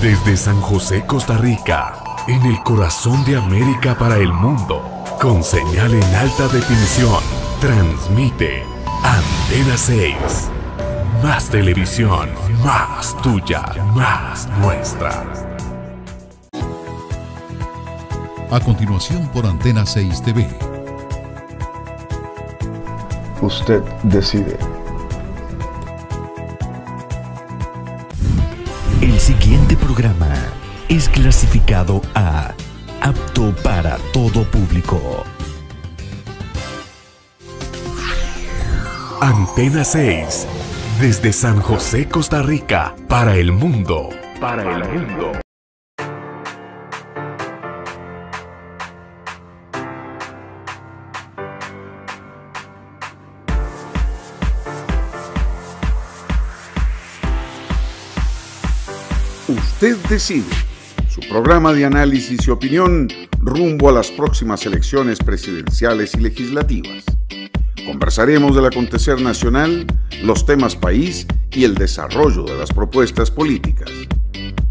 Desde San José, Costa Rica, en el corazón de América para el mundo, con señal en alta definición, transmite Antena 6. Más televisión, más tuya, más nuestra. A continuación por Antena 6 TV. Usted decide. El siguiente programa es clasificado A, apto para todo público. Antena 6, desde San José, Costa Rica, para el mundo. Para el mundo. Usted decide, su programa de análisis y opinión rumbo a las próximas elecciones presidenciales y legislativas. Conversaremos del acontecer nacional, los temas país y el desarrollo de las propuestas políticas.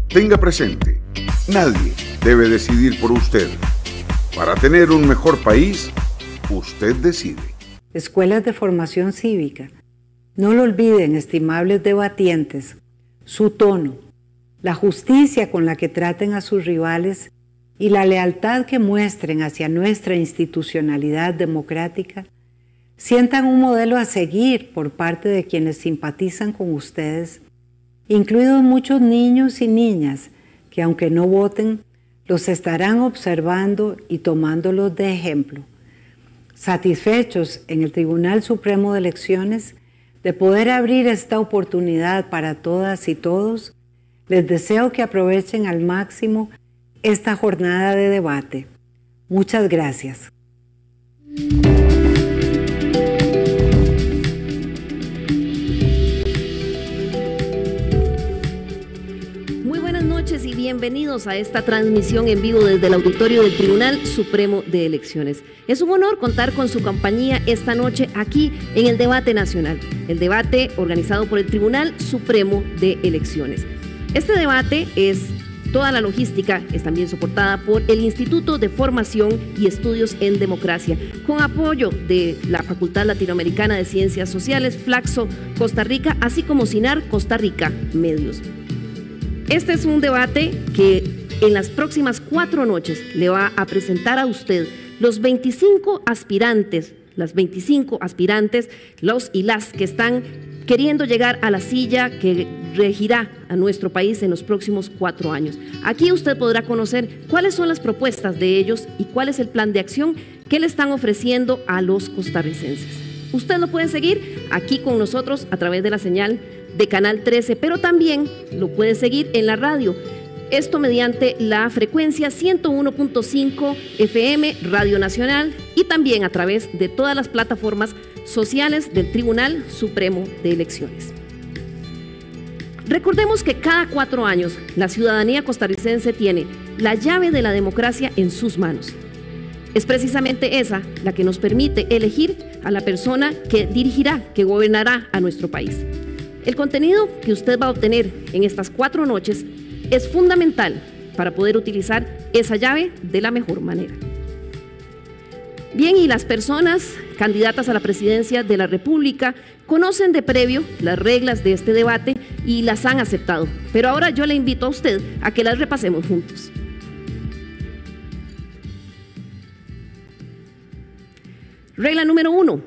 Tenga presente, nadie debe decidir por usted. Para tener un mejor país, usted decide. Escuelas de formación cívica. No lo olviden, estimables debatientes, su tono, la justicia con la que traten a sus rivales y la lealtad que muestren hacia nuestra institucionalidad democrática, sientan un modelo a seguir por parte de quienes simpatizan con ustedes, incluidos muchos niños y niñas que, aunque no voten, los estarán observando y tomándolos de ejemplo. Satisfechos en el Tribunal Supremo de Elecciones de poder abrir esta oportunidad para todas y todos, les deseo que aprovechen al máximo esta jornada de debate. Muchas gracias. Muy buenas noches y bienvenidos a esta transmisión en vivo desde el auditorio del Tribunal Supremo de Elecciones. Es un honor contar con su compañía esta noche aquí en el debate nacional, el debate organizado por el Tribunal Supremo de Elecciones. Este debate toda la logística es también soportada por el Instituto de Formación y Estudios en Democracia, con apoyo de la Facultad Latinoamericana de Ciencias Sociales, Flaxo, Costa Rica, así como CINAR Costa Rica Medios. Este es un debate que en las próximas 4 noches le va a presentar a usted los 25 aspirantes, los y las que están queriendo llegar a la silla que regirá a nuestro país en los próximos 4 años. Aquí usted podrá conocer cuáles son las propuestas de ellos y cuál es el plan de acción que le están ofreciendo a los costarricenses. Usted lo puede seguir aquí con nosotros a través de la señal de Canal 13, pero también lo puede seguir en la radio. Esto mediante la frecuencia 101.5 FM Radio Nacional y también a través de todas las plataformas sociales del Tribunal Supremo de Elecciones. Recordemos que cada 4 años la ciudadanía costarricense tiene la llave de la democracia en sus manos. Es precisamente esa la que nos permite elegir a la persona que dirigirá, que gobernará a nuestro país. El contenido que usted va a obtener en estas 4 noches es fundamental para poder utilizar esa llave de la mejor manera. Bien, y las personas candidatas a la presidencia de la República conocen de previo las reglas de este debate y las han aceptado, pero ahora yo le invito a usted a que las repasemos juntos. Regla número 1.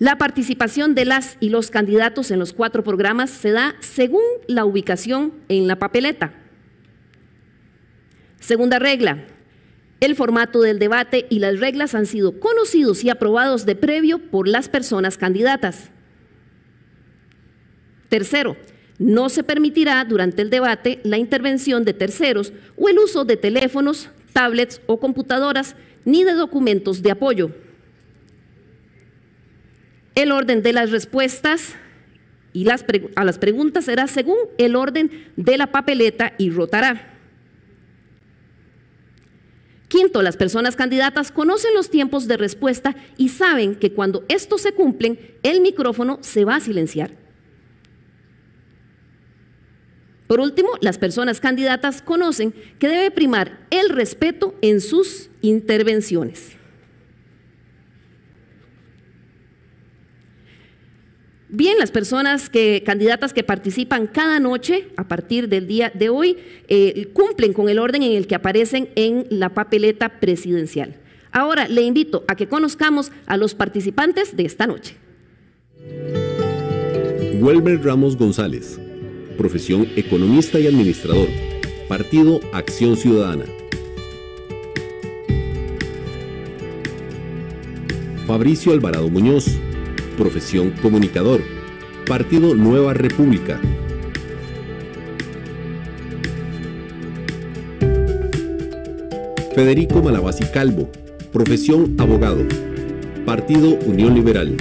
La participación de las y los candidatos en los 4 programas se da según la ubicación en la papeleta. Segunda regla. El formato del debate y las reglas han sido conocidos y aprobados de previo por las personas candidatas. Tercero, no se permitirá durante el debate la intervención de terceros o el uso de teléfonos, tablets o computadoras, ni de documentos de apoyo. El orden de las respuestas a las preguntas será según el orden de la papeleta y rotará. Quinto, las personas candidatas conocen los tiempos de respuesta y saben que cuando estos se cumplen, el micrófono se va a silenciar. Por último, las personas candidatas conocen que debe primar el respeto en sus intervenciones. Bien, las personas candidatas que participan cada noche a partir del día de hoy cumplen con el orden en el que aparecen en la papeleta presidencial. Ahora le invito a que conozcamos a los participantes de esta noche. Welmer Ramos González, profesión economista y administrador, Partido Acción Ciudadana. Fabricio Alvarado Muñoz, profesión comunicador, Partido Nueva República. Federico Malabasi Calvo, profesión abogado, Partido Unión Liberal.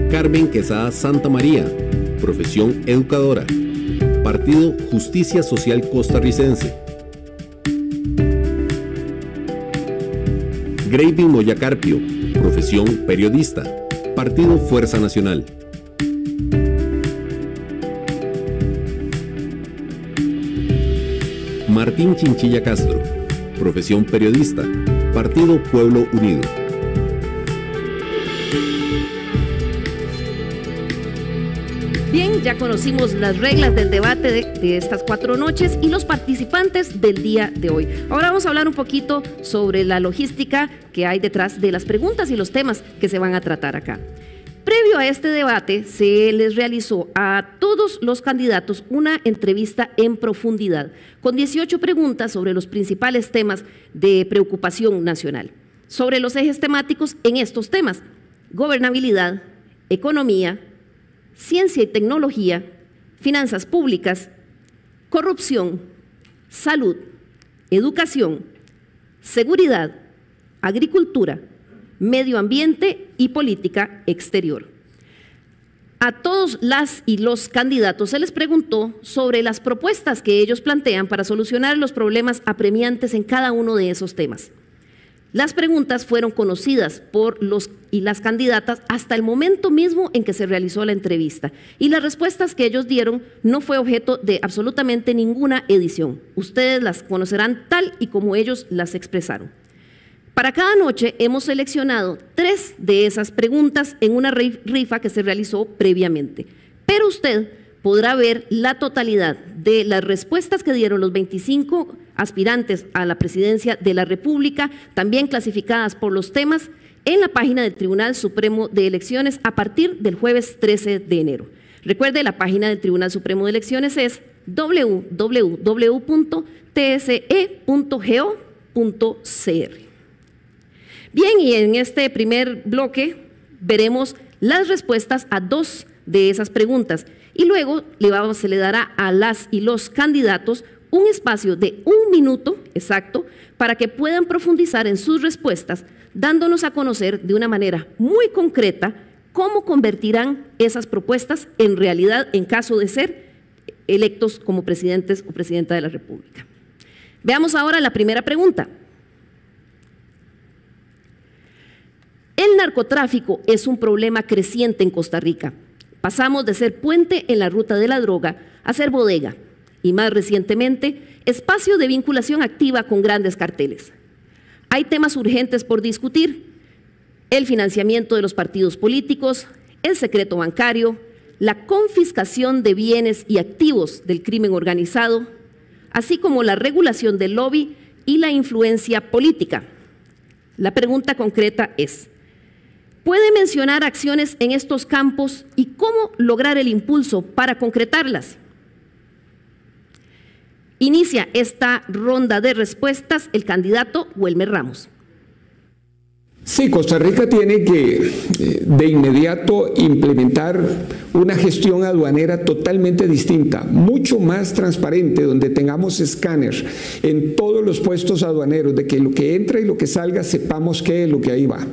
Carmen Quesada Santa María, profesión educadora, Partido Justicia Social Costarricense. Gravin Moya Carpio, profesión periodista, Partido Fuerza Nacional. Martín Chinchilla Castro, profesión periodista, Partido Pueblo Unido. Bien, ya conocimos las reglas del debate de estas 4 noches y los participantes del día de hoy. Ahora vamos a hablar un poquito sobre la logística que hay detrás de las preguntas y los temas que se van a tratar acá. Previo a este debate, se les realizó a todos los candidatos una entrevista en profundidad, con 18 preguntas sobre los principales temas de preocupación nacional, sobre los ejes temáticos en estos temas: gobernabilidad, economía, ciencia y tecnología, finanzas públicas, corrupción, salud, educación, seguridad, agricultura, medio ambiente y política exterior. A todos las y los candidatos se les preguntó sobre las propuestas que ellos plantean para solucionar los problemas apremiantes en cada uno de esos temas. Las preguntas fueron conocidas por los y las candidatas hasta el momento mismo en que se realizó la entrevista, y las respuestas que ellos dieron no fue objeto de absolutamente ninguna edición. Ustedes las conocerán tal y como ellos las expresaron. Para cada noche hemos seleccionado 3 de esas preguntas en una rifa que se realizó previamente, pero usted podrá ver la totalidad de las respuestas que dieron los 25 aspirantes a la presidencia de la República, también clasificadas por los temas, en la página del Tribunal Supremo de Elecciones a partir del jueves 13 de enero. Recuerde, la página del Tribunal Supremo de Elecciones es www.tse.go.cr. Bien, y en este primer bloque veremos las respuestas a 2 de esas preguntas y luego se le dará a las y los candidatos un espacio de 1 minuto exacto para que puedan profundizar en sus respuestas, dándonos a conocer de una manera muy concreta cómo convertirán esas propuestas en realidad en caso de ser electos como presidentes o presidenta de la República. Veamos ahora la primera pregunta. El narcotráfico es un problema creciente en Costa Rica. Pasamos de ser puente en la ruta de la droga a ser bodega y, más recientemente, espacio de vinculación activa con grandes carteles. Hay temas urgentes por discutir: el financiamiento de los partidos políticos, el secreto bancario, la confiscación de bienes y activos del crimen organizado, así como la regulación del lobby y la influencia política. La pregunta concreta es: ¿puede mencionar acciones en estos campos y cómo lograr el impulso para concretarlas? Inicia esta ronda de respuestas el candidato Welmer Ramos. Sí, Costa Rica tiene que de inmediato implementar una gestión aduanera totalmente distinta, mucho más transparente, donde tengamos escáner en todos los puestos aduaneros, de que lo que entra y lo que salga sepamos qué es lo que ahí va.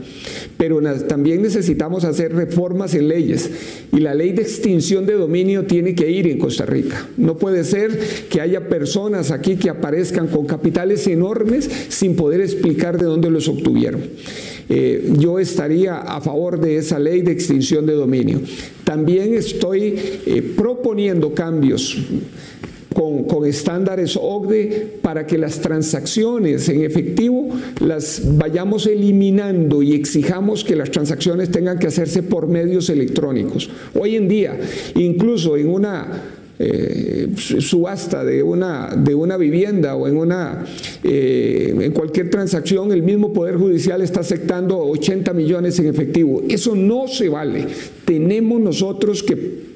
Pero también necesitamos hacer reformas en leyes, y la ley de extinción de dominio tiene que ir en Costa Rica. No puede ser que haya personas aquí que aparezcan con capitales enormes sin poder explicar de dónde los obtuvieron. yo estaría a favor de esa ley de extinción de dominio. También estoy proponiendo cambios con estándares OCDE para que las transacciones en efectivo las vayamos eliminando y exijamos que las transacciones tengan que hacerse por medios electrónicos. Hoy en día, incluso en una subasta de una vivienda o en cualquier transacción, el mismo Poder Judicial está aceptando 80 millones en efectivo. Eso no se vale. Tenemos nosotros que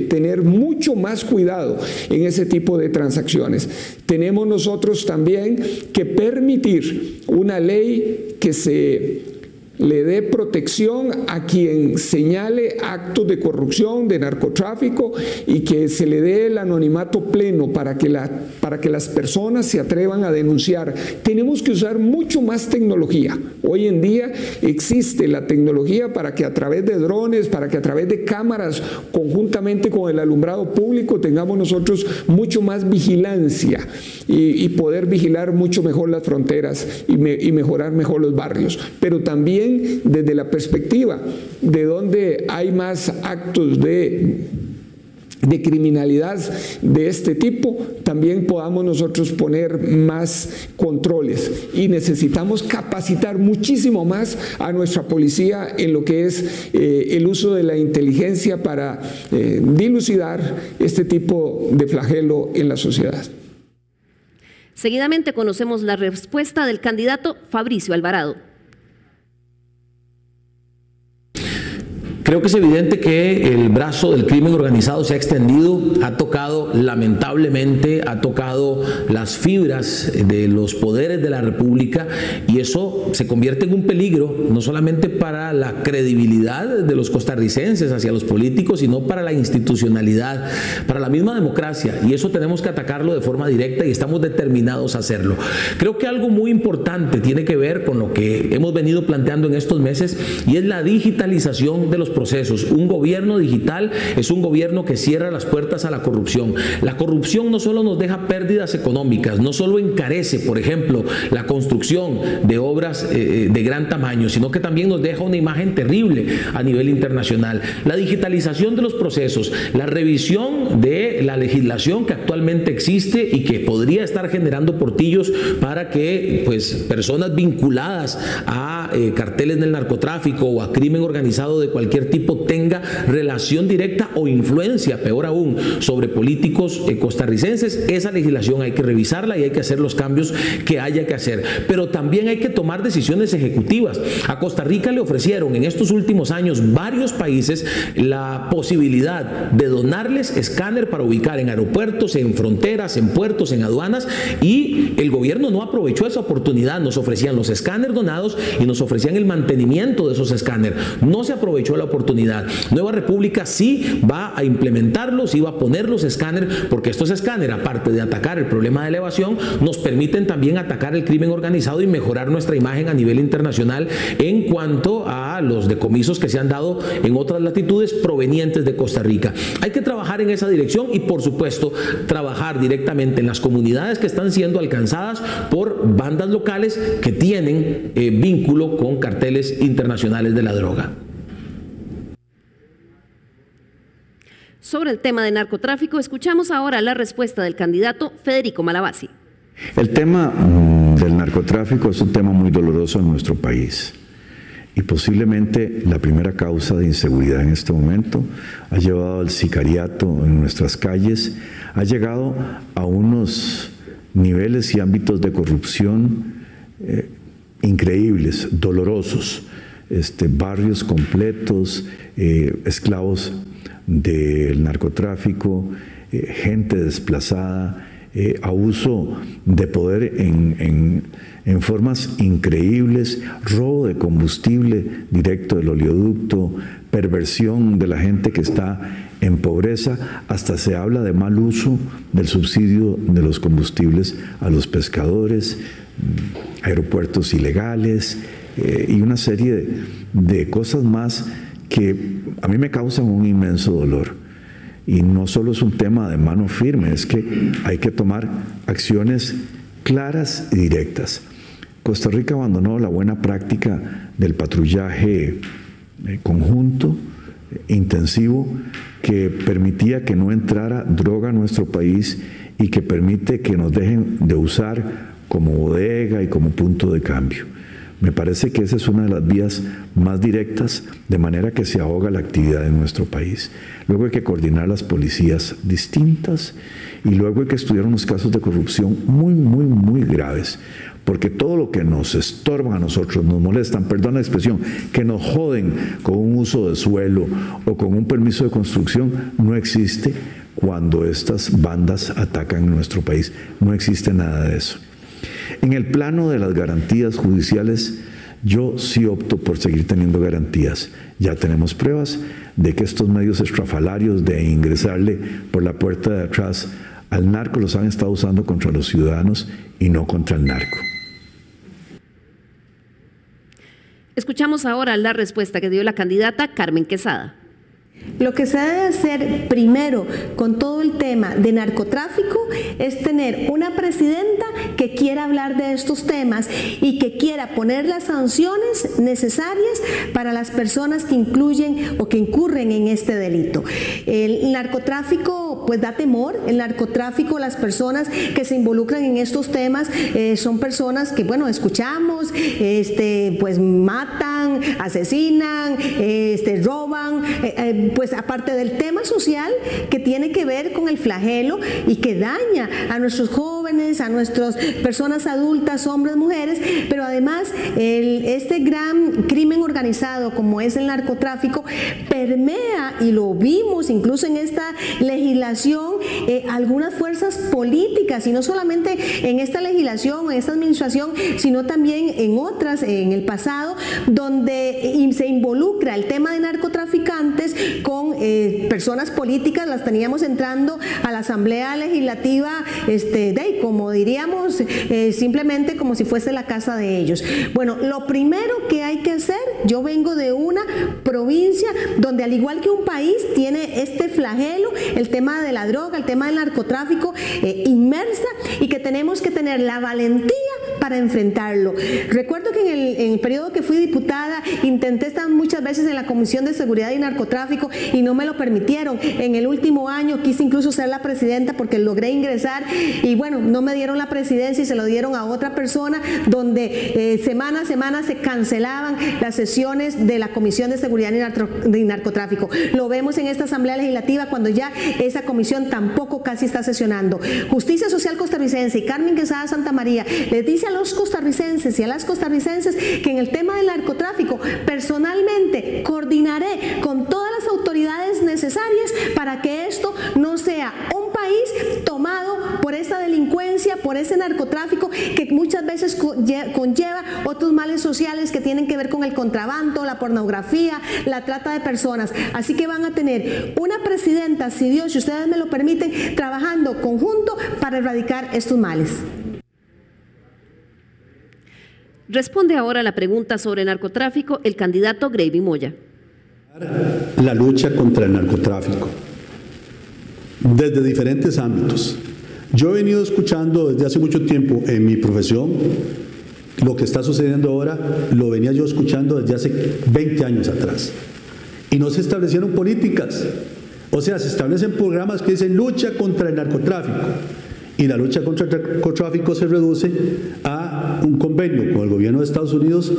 tener mucho más cuidado en ese tipo de transacciones. Tenemos nosotros también que permitir una ley que se le dé protección a quien señale actos de corrupción, de narcotráfico, y que se le dé el anonimato pleno para que las personas se atrevan a denunciar. Tenemos que usar mucho más tecnología. Hoy en día existe la tecnología para que a través de drones, para que a través de cámaras, conjuntamente con el alumbrado público, tengamos nosotros mucho más vigilancia y poder vigilar mucho mejor las fronteras y mejorar mejor los barrios. Pero también desde la perspectiva de donde hay más actos de criminalidad de este tipo, también podamos nosotros poner más controles, y necesitamos capacitar muchísimo más a nuestra policía en lo que es el uso de la inteligencia para dilucidar este tipo de flagelo en la sociedad. Seguidamente conocemos la respuesta del candidato Fabricio Alvarado. Creo que es evidente que el brazo del crimen organizado se ha extendido, ha tocado, lamentablemente, ha tocado las fibras de los poderes de la República, y eso se convierte en un peligro, no solamente para la credibilidad de los costarricenses hacia los políticos, sino para la institucionalidad, para la misma democracia, y eso tenemos que atacarlo de forma directa y estamos determinados a hacerlo. Creo que algo muy importante tiene que ver con lo que hemos venido planteando en estos meses, y es la digitalización de los procesos. Un gobierno digital es un gobierno que cierra las puertas a la corrupción. La corrupción no solo nos deja pérdidas económicas, no solo encarece, por ejemplo, la construcción de obras de gran tamaño, sino que también nos deja una imagen terrible a nivel internacional. La digitalización de los procesos, la revisión de la legislación que actualmente existe y que podría estar generando portillos para que personas vinculadas a carteles del narcotráfico o a crimen organizado de cualquier tipo tenga relación directa o influencia, peor aún, sobre políticos costarricenses. Esa legislación hay que revisarla y hay que hacer los cambios que haya que hacer. Pero también hay que tomar decisiones ejecutivas. A Costa Rica le ofrecieron en estos últimos años varios países la posibilidad de donarles escáner para ubicar en aeropuertos, en fronteras, en puertos, en aduanas, y el gobierno no aprovechó esa oportunidad. Nos ofrecían los escáneres donados y nos ofrecían el mantenimiento de esos escáneres. No se aprovechó la oportunidad. Nueva República sí va a implementarlos, sí va a poner los escáneres, porque estos escáneres, aparte de atacar el problema de la evasión, nos permiten también atacar el crimen organizado y mejorar nuestra imagen a nivel internacional en cuanto a los decomisos que se han dado en otras latitudes provenientes de Costa Rica. Hay que trabajar en esa dirección y, por supuesto, trabajar directamente en las comunidades que están siendo alcanzadas por bandas locales que tienen vínculo con carteles internacionales de la droga. Sobre el tema de narcotráfico, escuchamos ahora la respuesta del candidato Federico Malavasi. El tema del narcotráfico es un tema muy doloroso en nuestro país, y posiblemente la primera causa de inseguridad en este momento. Ha llevado al sicariato en nuestras calles, ha llegado a unos niveles y ámbitos de corrupción increíbles, dolorosos, barrios completos, esclavos del narcotráfico, gente desplazada, abuso de poder en formas increíbles, robo de combustible directo del oleoducto, perversión de la gente que está en pobreza, hasta se habla de mal uso del subsidio de los combustibles a los pescadores, aeropuertos ilegales y una serie de cosas más que a mí me causan un inmenso dolor. Y no solo es un tema de mano firme, es que hay que tomar acciones claras y directas. Costa Rica abandonó la buena práctica del patrullaje conjunto, intensivo, que permitía que no entrara droga a nuestro país y que permite que nos dejen de usar como bodega y como punto de cambio. Me parece que esa es una de las vías más directas, de manera que se ahoga la actividad en nuestro país. Luego hay que coordinar las policías distintas y luego hay que estudiar unos casos de corrupción muy graves, porque todo lo que nos estorba a nosotros, nos molestan, perdón la expresión, que nos joden con un uso de suelo o con un permiso de construcción, no existe cuando estas bandas atacan nuestro país. No existe nada de eso. En el plano de las garantías judiciales, yo sí opto por seguir teniendo garantías. Ya tenemos pruebas de que estos medios estrafalarios de ingresarle por la puerta de atrás al narco los han estado usando contra los ciudadanos y no contra el narco. Escuchamos ahora la respuesta que dio la candidata Carmen Quesada. Lo que se debe hacer primero con todo el tema de narcotráfico es tener una presidenta que quiera hablar de estos temas y que quiera poner las sanciones necesarias para las personas que incluyen o que incurren en este delito. El narcotráfico pues da temor, el narcotráfico, las personas que se involucran en estos temas son personas que, bueno, escuchamos, pues matan, asesinan, roban, pues aparte del tema social que tiene que ver con el flagelo y que daña a nuestros jóvenes, a nuestras personas adultas, hombres, mujeres, pero además este gran crimen organizado como es el narcotráfico permea, y lo vimos incluso en esta legislación, algunas fuerzas políticas, y no solamente en esta legislación, en esta administración, sino también en otras, en el pasado, donde se involucra el tema de narcotraficantes con personas políticas. Las teníamos entrando a la Asamblea Legislativa, como diríamos, simplemente como si fuese la casa de ellos. Bueno, lo primero que hay que hacer, yo vengo de una provincia donde al igual que un país tiene este flagelo, el tema de la droga, el tema del narcotráfico inmersa, y que tenemos que tener la valentía para enfrentarlo. Recuerdo que en el periodo que fui diputada intenté estar muchas veces en la Comisión de Seguridad y Narcotráfico y no me lo permitieron. En el último año quise incluso ser la presidenta porque logré ingresar y bueno, no me dieron la presidencia y se lo dieron a otra persona, donde semana a semana se cancelaban las sesiones de la Comisión de Seguridad y Narcotráfico. Lo vemos en esta Asamblea Legislativa cuando ya esa comisión tampoco casi está sesionando. Justicia Social Costarricense y Carmen Quesada Santamaría les dice a los costarricenses y a las costarricenses que en el tema del narcotráfico personalmente coordinaré con todas las autoridades necesarias para que esto no sea un país tomado por esa delincuencia, por ese narcotráfico que muchas veces conlleva otros males sociales que tienen que ver con el contrabando, la pornografía, la trata de personas. Así que van a tener una presidenta, si Dios y ustedes me lo permiten, trabajando conjunto para erradicar estos males. Responde ahora a la pregunta sobre narcotráfico el candidato Greiby Moya. La lucha contra el narcotráfico desde diferentes ámbitos. Yo he venido escuchando desde hace mucho tiempo en mi profesión, lo que está sucediendo ahora lo venía yo escuchando desde hace 20 años atrás. Y no se establecieron políticas, o sea, se establecen programas que dicen lucha contra el narcotráfico. Y la lucha contra el narcotráfico se reduce a un convenio con el gobierno de Estados Unidos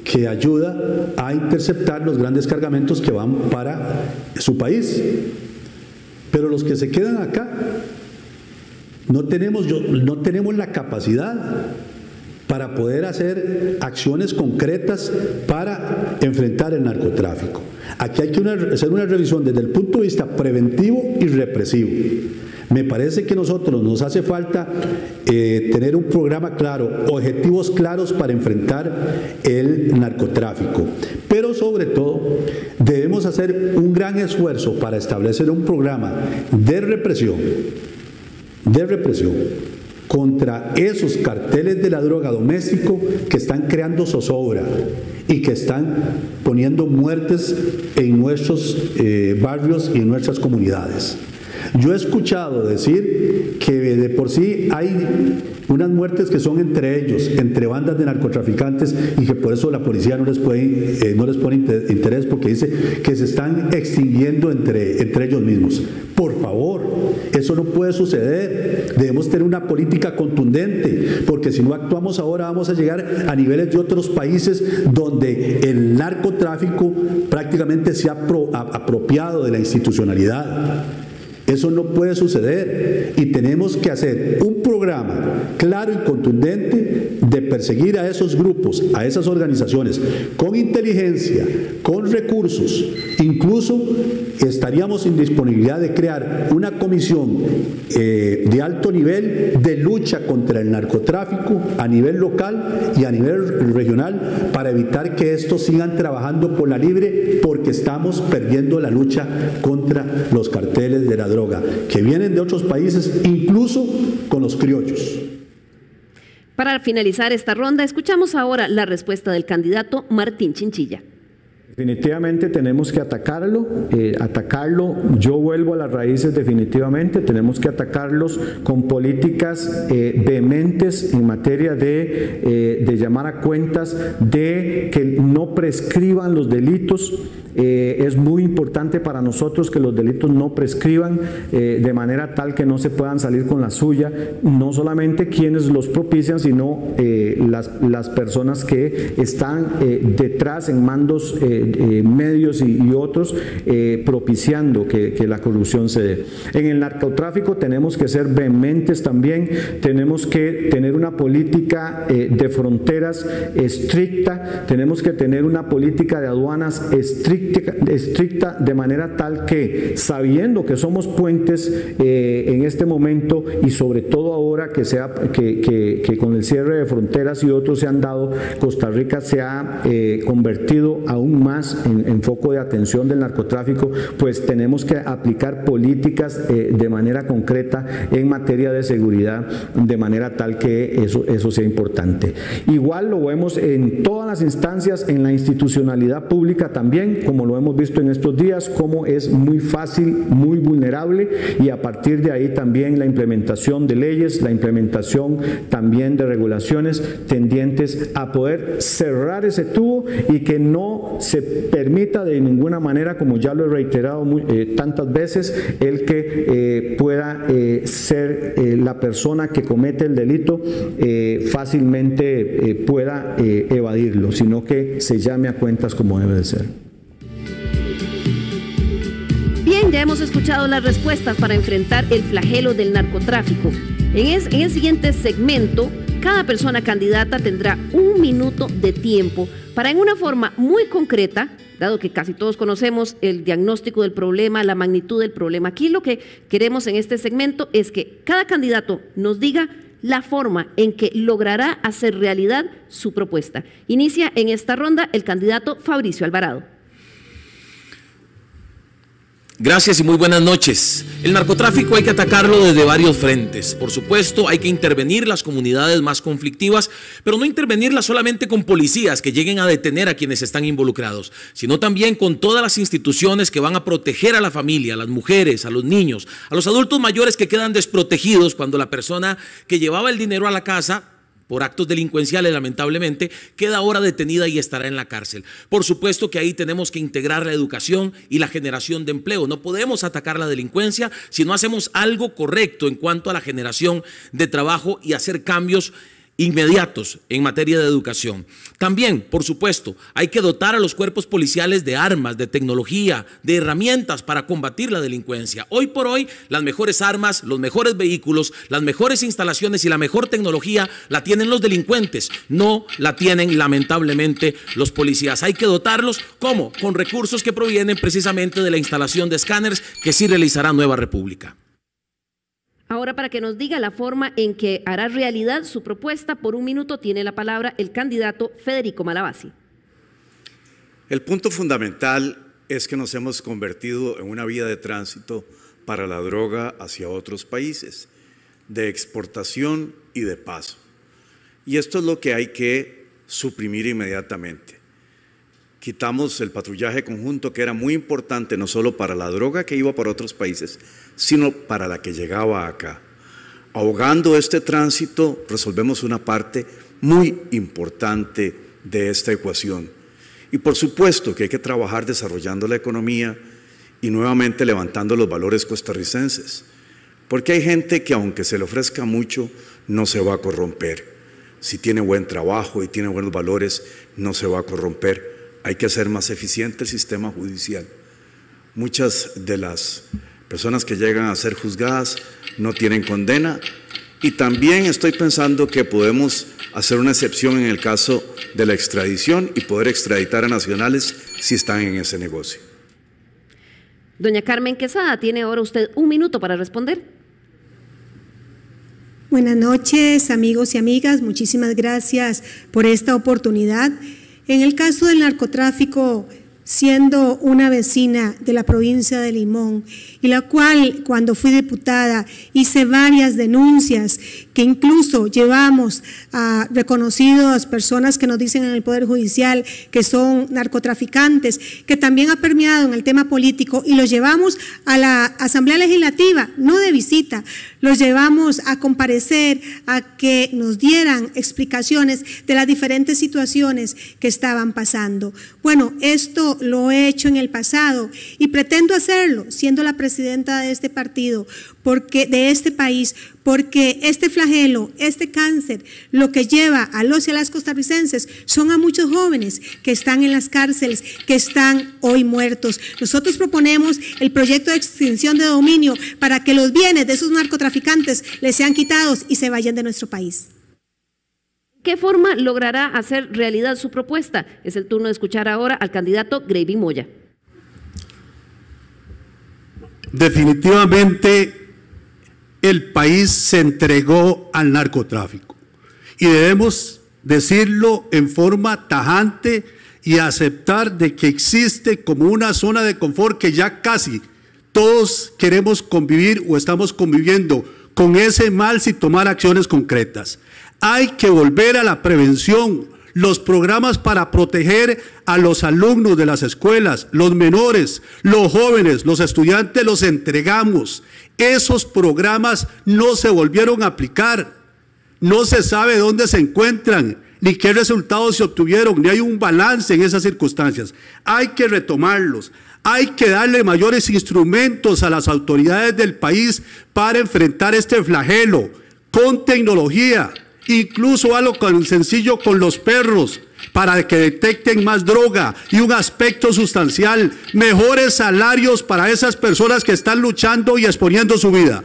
que ayuda a interceptar los grandes cargamentos que van para su país. Pero los que se quedan acá, no tenemos la capacidad para poder hacer acciones concretas para enfrentar el narcotráfico. Aquí hay que hacer una revisión desde el punto de vista preventivo y represivo. Me parece que nosotros nos hace falta tener un programa claro, objetivos claros para enfrentar el narcotráfico. Pero sobre todo debemos hacer un gran esfuerzo para establecer un programa de represión contra esos carteles de la droga doméstico que están creando zozobra y que están poniendo muertes en nuestros barrios y en nuestras comunidades. Yo he escuchado decir que de por sí hay unas muertes que son entre ellos, entre bandas de narcotraficantes, y que por eso la policía no les pone interés, porque dice que se están extinguiendo entre ellos mismos. Por favor, eso no puede suceder. Debemos tener una política contundente, porque si no actuamos ahora vamos a llegar a niveles de otros países donde el narcotráfico prácticamente se ha apropiado de la institucionalidad. Eso no puede suceder, y tenemos que hacer un programa claro y contundente de perseguir a esos grupos, a esas organizaciones, con inteligencia, con recursos. Incluso estaríamos en disponibilidad de crear una comisión de alto nivel de lucha contra el narcotráfico a nivel local y a nivel regional, para evitar que estos sigan trabajando por la libre, porque estamos perdiendo la lucha contra los carteles de la droga, que vienen de otros países, incluso con los criollos. Para finalizar esta ronda, escuchamos ahora la respuesta del candidato Martín Chinchilla. Definitivamente tenemos que atacarlo, yo vuelvo a las raíces definitivamente, tenemos que atacarlos con políticas vehementes en materia de llamar a cuentas, de que no prescriban los delitos. Es muy importante para nosotros que los delitos no prescriban, de manera tal que no se puedan salir con la suya, no solamente quienes los propician, sino las personas que están detrás en mandos medios y otros, propiciando que la corrupción se dé. En el narcotráfico tenemos que ser vehementes también, tenemos que tener una política de fronteras estricta, tenemos que tener una política de aduanas estricta, de manera tal que, sabiendo que somos puentes en este momento, y sobre todo ahora que con el cierre de fronteras y otros se han dado, Costa Rica se ha convertido aún más en foco de atención del narcotráfico, pues tenemos que aplicar políticas de manera concreta en materia de seguridad, de manera tal que eso sea importante. Igual lo vemos en todas las instancias, en la institucionalidad pública también, como lo hemos visto en estos días, cómo es muy fácil, muy vulnerable, y a partir de ahí también la implementación de leyes, la implementación también de regulaciones tendientes a poder cerrar ese tubo, y que no se permita de ninguna manera, como ya lo he reiterado tantas veces, el que pueda ser la persona que comete el delito fácilmente pueda evadirlo, sino que se llame a cuentas como debe de ser. Bien, ya hemos escuchado las respuestas para enfrentar el flagelo del narcotráfico. En el siguiente segmento, cada persona candidata tendrá 1 minuto de tiempo para, en una forma muy concreta, dado que casi todos conocemos el diagnóstico del problema, la magnitud del problema, aquí lo que queremos en este segmento es que cada candidato nos diga la forma en que logrará hacer realidad su propuesta. Inicia en esta ronda el candidato Fabricio Alvarado. Gracias y muy buenas noches. El narcotráfico hay que atacarlo desde varios frentes. Por supuesto, hay que intervenir las comunidades más conflictivas, pero no intervenirlas solamente con policías que lleguen a detener a quienes están involucrados, sino también con todas las instituciones que van a proteger a la familia, a las mujeres, a los niños, a los adultos mayores que quedan desprotegidos cuando la persona que llevaba el dinero a la casa por actos delincuenciales, lamentablemente, queda ahora detenida y estará en la cárcel. Por supuesto que ahí tenemos que integrar la educación y la generación de empleo. No podemos atacar la delincuencia si no hacemos algo correcto en cuanto a la generación de trabajo y hacer cambios inmediatos en materia de educación. También, por supuesto, hay que dotar a los cuerpos policiales de armas, de tecnología, de herramientas para combatir la delincuencia. Hoy por hoy, las mejores armas, los mejores vehículos, las mejores instalaciones y la mejor tecnología la tienen los delincuentes, no la tienen lamentablemente los policías. Hay que dotarlos, ¿cómo? Con recursos que provienen precisamente de la instalación de escáneres que sí realizará Nueva República. Ahora, para que nos diga la forma en que hará realidad su propuesta, por 1 minuto tiene la palabra el candidato Federico Malavasi. El punto fundamental es que nos hemos convertido en una vía de tránsito para la droga hacia otros países, de exportación y de paso. Y esto es lo que hay que suprimir inmediatamente. quitamos el patrullaje conjunto, que era muy importante no solo para la droga que iba para otros países, sino para la que llegaba acá. Ahogando este tránsito, resolvemos una parte muy importante de esta ecuación. Y por supuesto que hay que trabajar desarrollando la economía y nuevamente levantando los valores costarricenses, porque hay gente que aunque se le ofrezca mucho, no se va a corromper. Si tiene buen trabajo y tiene buenos valores, no se va a corromper. Hay que hacer más eficiente el sistema judicial. Muchas de las personas que llegan a ser juzgadas no tienen condena, y también estoy pensando que podemos hacer una excepción en el caso de la extradición y poder extraditar a nacionales si están en ese negocio. Doña Carmen Quesada, tiene ahora usted 1 minuto para responder. Buenas noches, amigos y amigas. Muchísimas gracias por esta oportunidad. En el caso del narcotráfico, siendo una vecina de la provincia de Limón, y la cual cuando fui diputada hice varias denuncias que incluso llevamos a reconocidas personas que nos dicen en el Poder Judicial que son narcotraficantes, que también ha permeado en el tema político, y los llevamos a la Asamblea Legislativa, no de visita, los llevamos a comparecer, a que nos dieran explicaciones de las diferentes situaciones que estaban pasando. Bueno, esto lo he hecho en el pasado y pretendo hacerlo siendo la presidenta de este partido, de este país, porque este flagelo, este cáncer, lo que lleva a los y a las costarricenses son a muchos jóvenes que están en las cárceles, que están hoy muertos. Nosotros proponemos el proyecto de extinción de dominio para que los bienes de esos narcotraficantes les sean quitados y se vayan de nuestro país. ¿Qué forma logrará hacer realidad su propuesta? Es el turno de escuchar ahora al candidato Gravy Moya. Definitivamente el país se entregó al narcotráfico y debemos decirlo en forma tajante y aceptar de que existe como una zona de confort que ya casi todos queremos convivir o estamos conviviendo con ese mal sin tomar acciones concretas. Hay que volver a la prevención, los programas para proteger a los alumnos de las escuelas, los menores, los jóvenes, los estudiantes, los entregamos. Esos programas no se volvieron a aplicar, no se sabe dónde se encuentran, ni qué resultados se obtuvieron, ni hay un balance en esas circunstancias. Hay que retomarlos, hay que darle mayores instrumentos a las autoridades del país para enfrentar este flagelo, con tecnología, incluso algo tan sencillo con los perros, para que detecten más droga y un aspecto sustancial, mejores salarios para esas personas que están luchando y exponiendo su vida.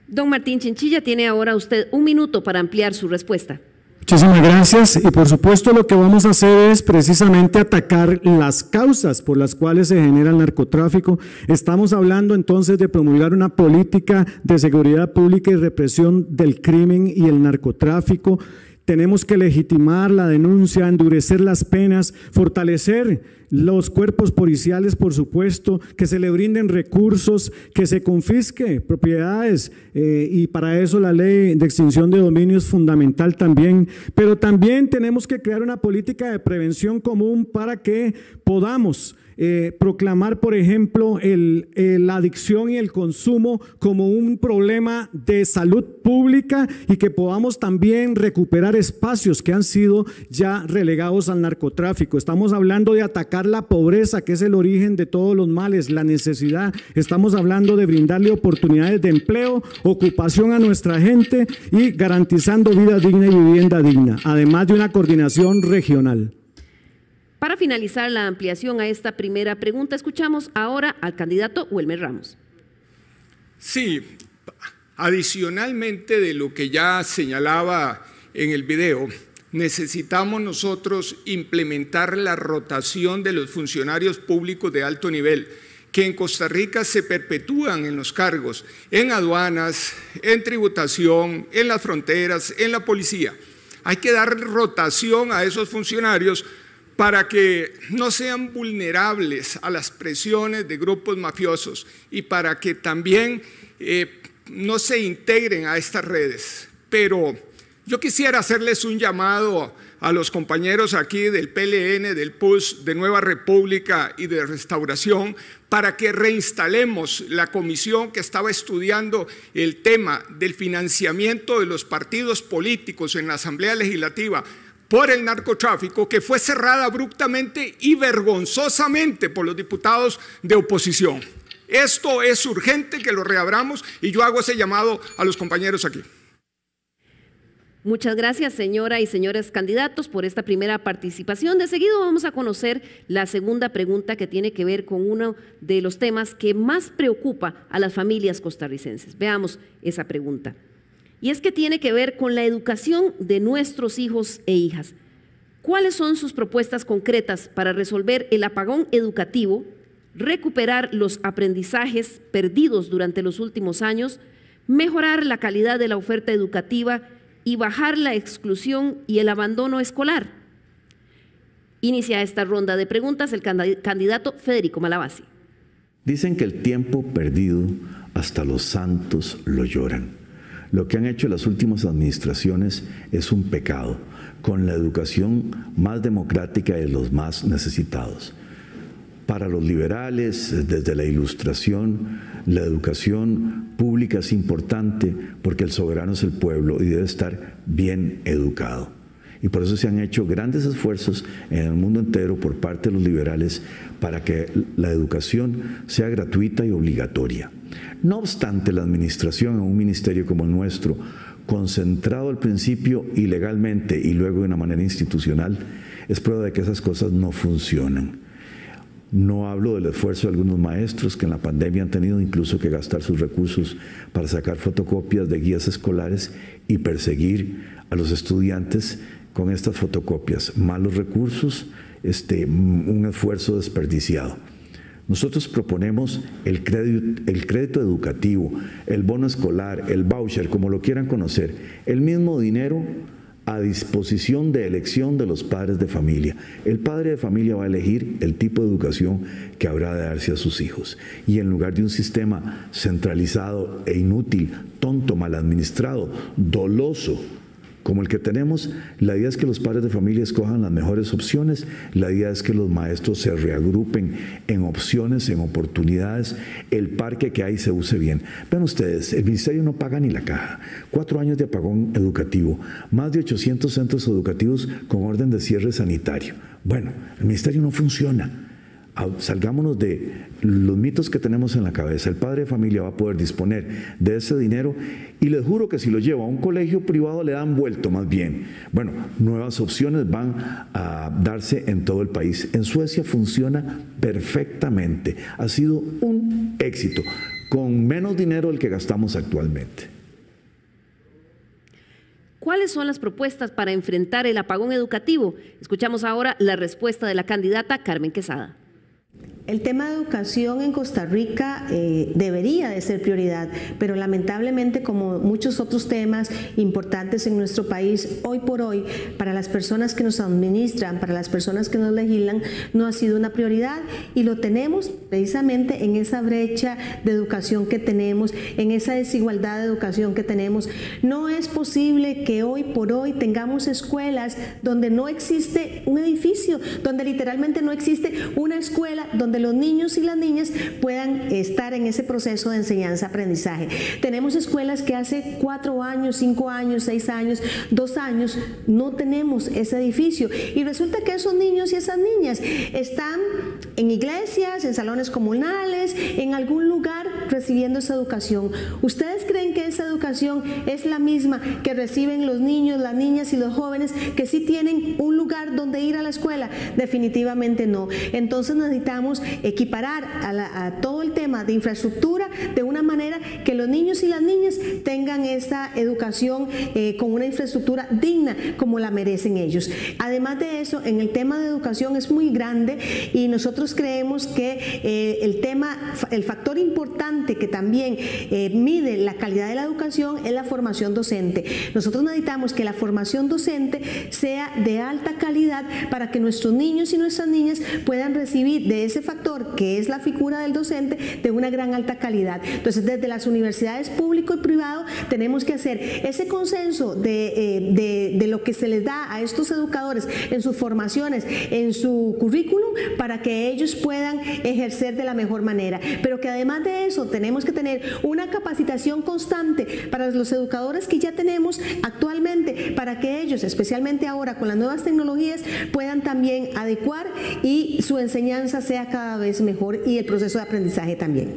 Don Martín Chinchilla, tiene ahora usted 1 minuto para ampliar su respuesta. Muchísimas gracias, y por supuesto lo que vamos a hacer es precisamente atacar las causas por las cuales se genera el narcotráfico. Estamos hablando entonces de promulgar una política de seguridad pública y represión del crimen y el narcotráfico. Tenemos que legitimar la denuncia, endurecer las penas, fortalecer los cuerpos policiales, por supuesto, que se le brinden recursos, que se confisque propiedades, y para eso la ley de extinción de dominio es fundamental también. Pero también tenemos que crear una política de prevención común para que podamos proclamar, por ejemplo, la adicción y el consumo como un problema de salud pública, y que podamos también recuperar espacios que han sido ya relegados al narcotráfico. Estamos hablando de atacar la pobreza, que es el origen de todos los males, la necesidad. Estamos hablando de brindarle oportunidades de empleo, ocupación a nuestra gente y garantizando vida digna y vivienda digna, además de una coordinación regional. Para finalizar la ampliación a esta primera pregunta, escuchamos ahora al candidato Wilmer Ramos. Sí, adicionalmente de lo que ya señalaba en el video, necesitamos nosotros implementar la rotación de los funcionarios públicos de alto nivel, que en Costa Rica se perpetúan en los cargos, en aduanas, en tributación, en las fronteras, en la policía. Hay que dar rotación a esos funcionarios para que no sean vulnerables a las presiones de grupos mafiosos y para que también no se integren a estas redes. Pero yo quisiera hacerles un llamado a los compañeros aquí del PLN, del PUS, de Nueva República y de Restauración, para que reinstalemos la comisión que estaba estudiando el tema del financiamiento de los partidos políticos en la Asamblea Legislativa por el narcotráfico, que fue cerrada abruptamente y vergonzosamente por los diputados de oposición. Esto es urgente que lo reabramos y yo hago ese llamado a los compañeros aquí. Muchas gracias, señora y señores candidatos, por esta primera participación. De seguido vamos a conocer la segunda pregunta, que tiene que ver con uno de los temas que más preocupa a las familias costarricenses. Veamos esa pregunta. Y es que tiene que ver con la educación de nuestros hijos e hijas. ¿Cuáles son sus propuestas concretas para resolver el apagón educativo, recuperar los aprendizajes perdidos durante los últimos años, mejorar la calidad de la oferta educativa y bajar la exclusión y el abandono escolar? Inicia esta ronda de preguntas el candidato Federico Malabasi. Dicen que el tiempo perdido hasta los santos lo lloran. Lo que han hecho las últimas administraciones es un pecado, con la educación más democrática de los más necesitados. Para los liberales, desde la Ilustración, la educación pública es importante porque el soberano es el pueblo y debe estar bien educado. Y por eso se han hecho grandes esfuerzos en el mundo entero por parte de los liberales para que la educación sea gratuita y obligatoria. No obstante, la administración en un ministerio como el nuestro, concentrado al principio ilegalmente y luego de una manera institucional, es prueba de que esas cosas no funcionan. No hablo del esfuerzo de algunos maestros que en la pandemia han tenido incluso que gastar sus recursos para sacar fotocopias de guías escolares y perseguir a los estudiantes con estas fotocopias. Malos recursos, un esfuerzo desperdiciado. Nosotros proponemos el crédito educativo, el bono escolar, el voucher, como lo quieran conocer, el mismo dinero a disposición de elección de los padres de familia. El padre de familia va a elegir el tipo de educación que habrá de darse a sus hijos. Y en lugar de un sistema centralizado e inútil, tonto, mal administrado, doloso, como el que tenemos, la idea es que los padres de familia escojan las mejores opciones, la idea es que los maestros se reagrupen en opciones, en oportunidades, el parque que hay se use bien. Vean ustedes, el ministerio no paga ni la caja. 4 años de apagón educativo, más de 800 centros educativos con orden de cierre sanitario. Bueno, el ministerio no funciona. Salgámonos de los mitos que tenemos en la cabeza. El padre de familia va a poder disponer de ese dinero y les juro que si lo lleva a un colegio privado le dan vuelto más bien. Bueno, nuevas opciones van a darse en todo el país. En Suecia funciona perfectamente. Ha sido un éxito, con menos dinero del que gastamos actualmente. ¿Cuáles son las propuestas para enfrentar el apagón educativo? Escuchamos ahora la respuesta de la candidata Carmen Quesada. El tema de educación en Costa Rica debería de ser prioridad, pero lamentablemente, como muchos otros temas importantes en nuestro país, hoy por hoy, para las personas que nos administran, para las personas que nos legislan, no ha sido una prioridad y lo tenemos precisamente en esa brecha de educación que tenemos, en esa desigualdad de educación que tenemos. No es posible que hoy por hoy tengamos escuelas donde no existe un edificio, donde literalmente no existe una escuela donde los niños y las niñas puedan estar en ese proceso de enseñanza-aprendizaje. Tenemos escuelas que hace 4 años, 5 años, 6 años, 2 años, no tenemos ese edificio. Y resulta que esos niños y esas niñas están en iglesias, en salones comunales, en algún lugar recibiendo esa educación. ¿Ustedes creen que esa educación es la misma que reciben los niños, las niñas y los jóvenes que sí tienen un lugar donde ir a la escuela? Definitivamente no. Entonces necesitamos equiparar a todo el tema de infraestructura de una manera que los niños y las niñas tengan esa educación con una infraestructura digna como la merecen ellos. Además de eso, en el tema de educación es muy grande y nosotros creemos que el factor importante que también mide la calidad de la educación es la formación docente. Nosotros necesitamos que la formación docente sea de alta calidad para que nuestros niños y nuestras niñas puedan recibir de ese factor factor que es la figura del docente de una gran alta calidad. Entonces, desde las universidades público y privado tenemos que hacer ese consenso de lo que se les da a estos educadores en sus formaciones, en su currículum, para que ellos puedan ejercer de la mejor manera. Pero que además de eso tenemos que tener una capacitación constante para los educadores que ya tenemos actualmente, para que ellos, especialmente ahora con las nuevas tecnologías, puedan también adecuar y su enseñanza sea cada vez mejor y el proceso de aprendizaje también.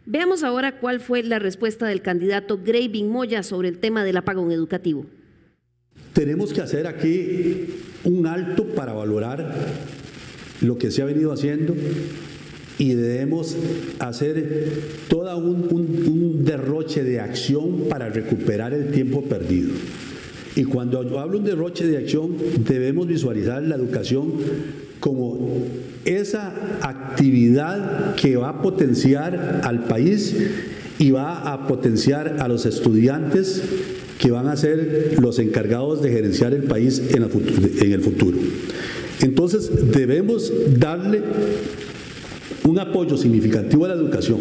Veamos ahora cuál fue la respuesta del candidato Greivin Moya sobre el tema del apagón educativo. Tenemos que hacer aquí un alto para valorar lo que se ha venido haciendo y debemos hacer todo un derroche de acción para recuperar el tiempo perdido. Y cuando yo hablo de derroche de acción, debemos visualizar la educación como esa actividad que va a potenciar al país y va a potenciar a los estudiantes que van a ser los encargados de gerenciar el país en el futuro. Entonces debemos darle un apoyo significativo a la educación,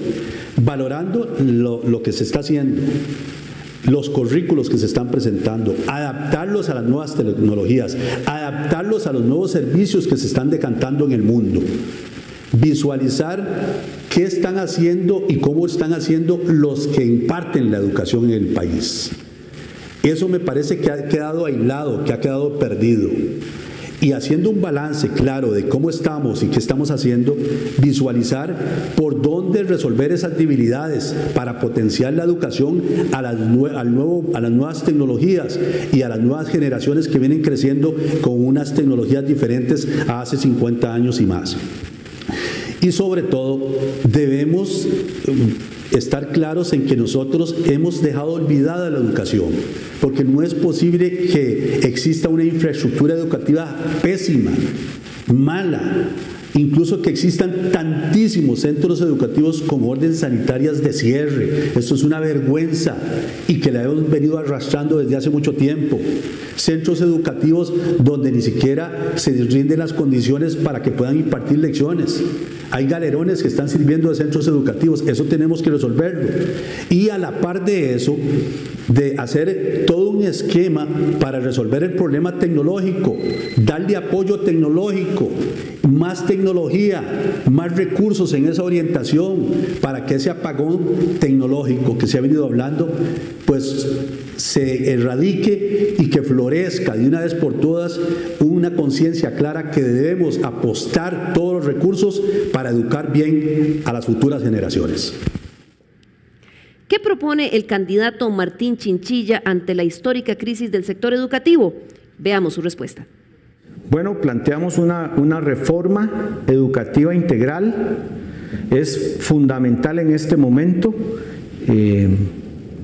valorando lo que se está haciendo, los currículos que se están presentando, adaptarlos a las nuevas tecnologías, adaptarlos a los nuevos servicios que se están decantando en el mundo, visualizar qué están haciendo y cómo están haciendo los que imparten la educación en el país. Eso me parece que ha quedado aislado, que ha quedado perdido. Y haciendo un balance claro de cómo estamos y qué estamos haciendo, visualizar por dónde resolver esas debilidades para potenciar la educación a las nuevas tecnologías y a las nuevas generaciones que vienen creciendo con unas tecnologías diferentes a hace 50 años y más. Y sobre todo, debemos estar claros en que nosotros hemos dejado olvidada la educación, porque no es posible que exista una infraestructura educativa pésima, mala, incluso que existan tantísimos centros educativos con órdenes sanitarias de cierre. Esto es una vergüenza y que la hemos venido arrastrando desde hace mucho tiempo. Centros educativos donde ni siquiera se rinden las condiciones para que puedan impartir lecciones. Hay galerones que están sirviendo de centros educativos, eso tenemos que resolverlo. Y a la par de eso, de hacer todo un esquema para resolver el problema tecnológico, darle apoyo tecnológico, más tecnología, más recursos en esa orientación para que ese apagón tecnológico que se ha venido hablando, pues se erradique y que florezca de una vez por todas una conciencia clara que debemos apostar todos los recursos para educar bien a las futuras generaciones. ¿Qué propone el candidato Martín Chinchilla ante la histórica crisis del sector educativo? Veamos su respuesta. Bueno, planteamos una reforma educativa integral. Es fundamental en este momento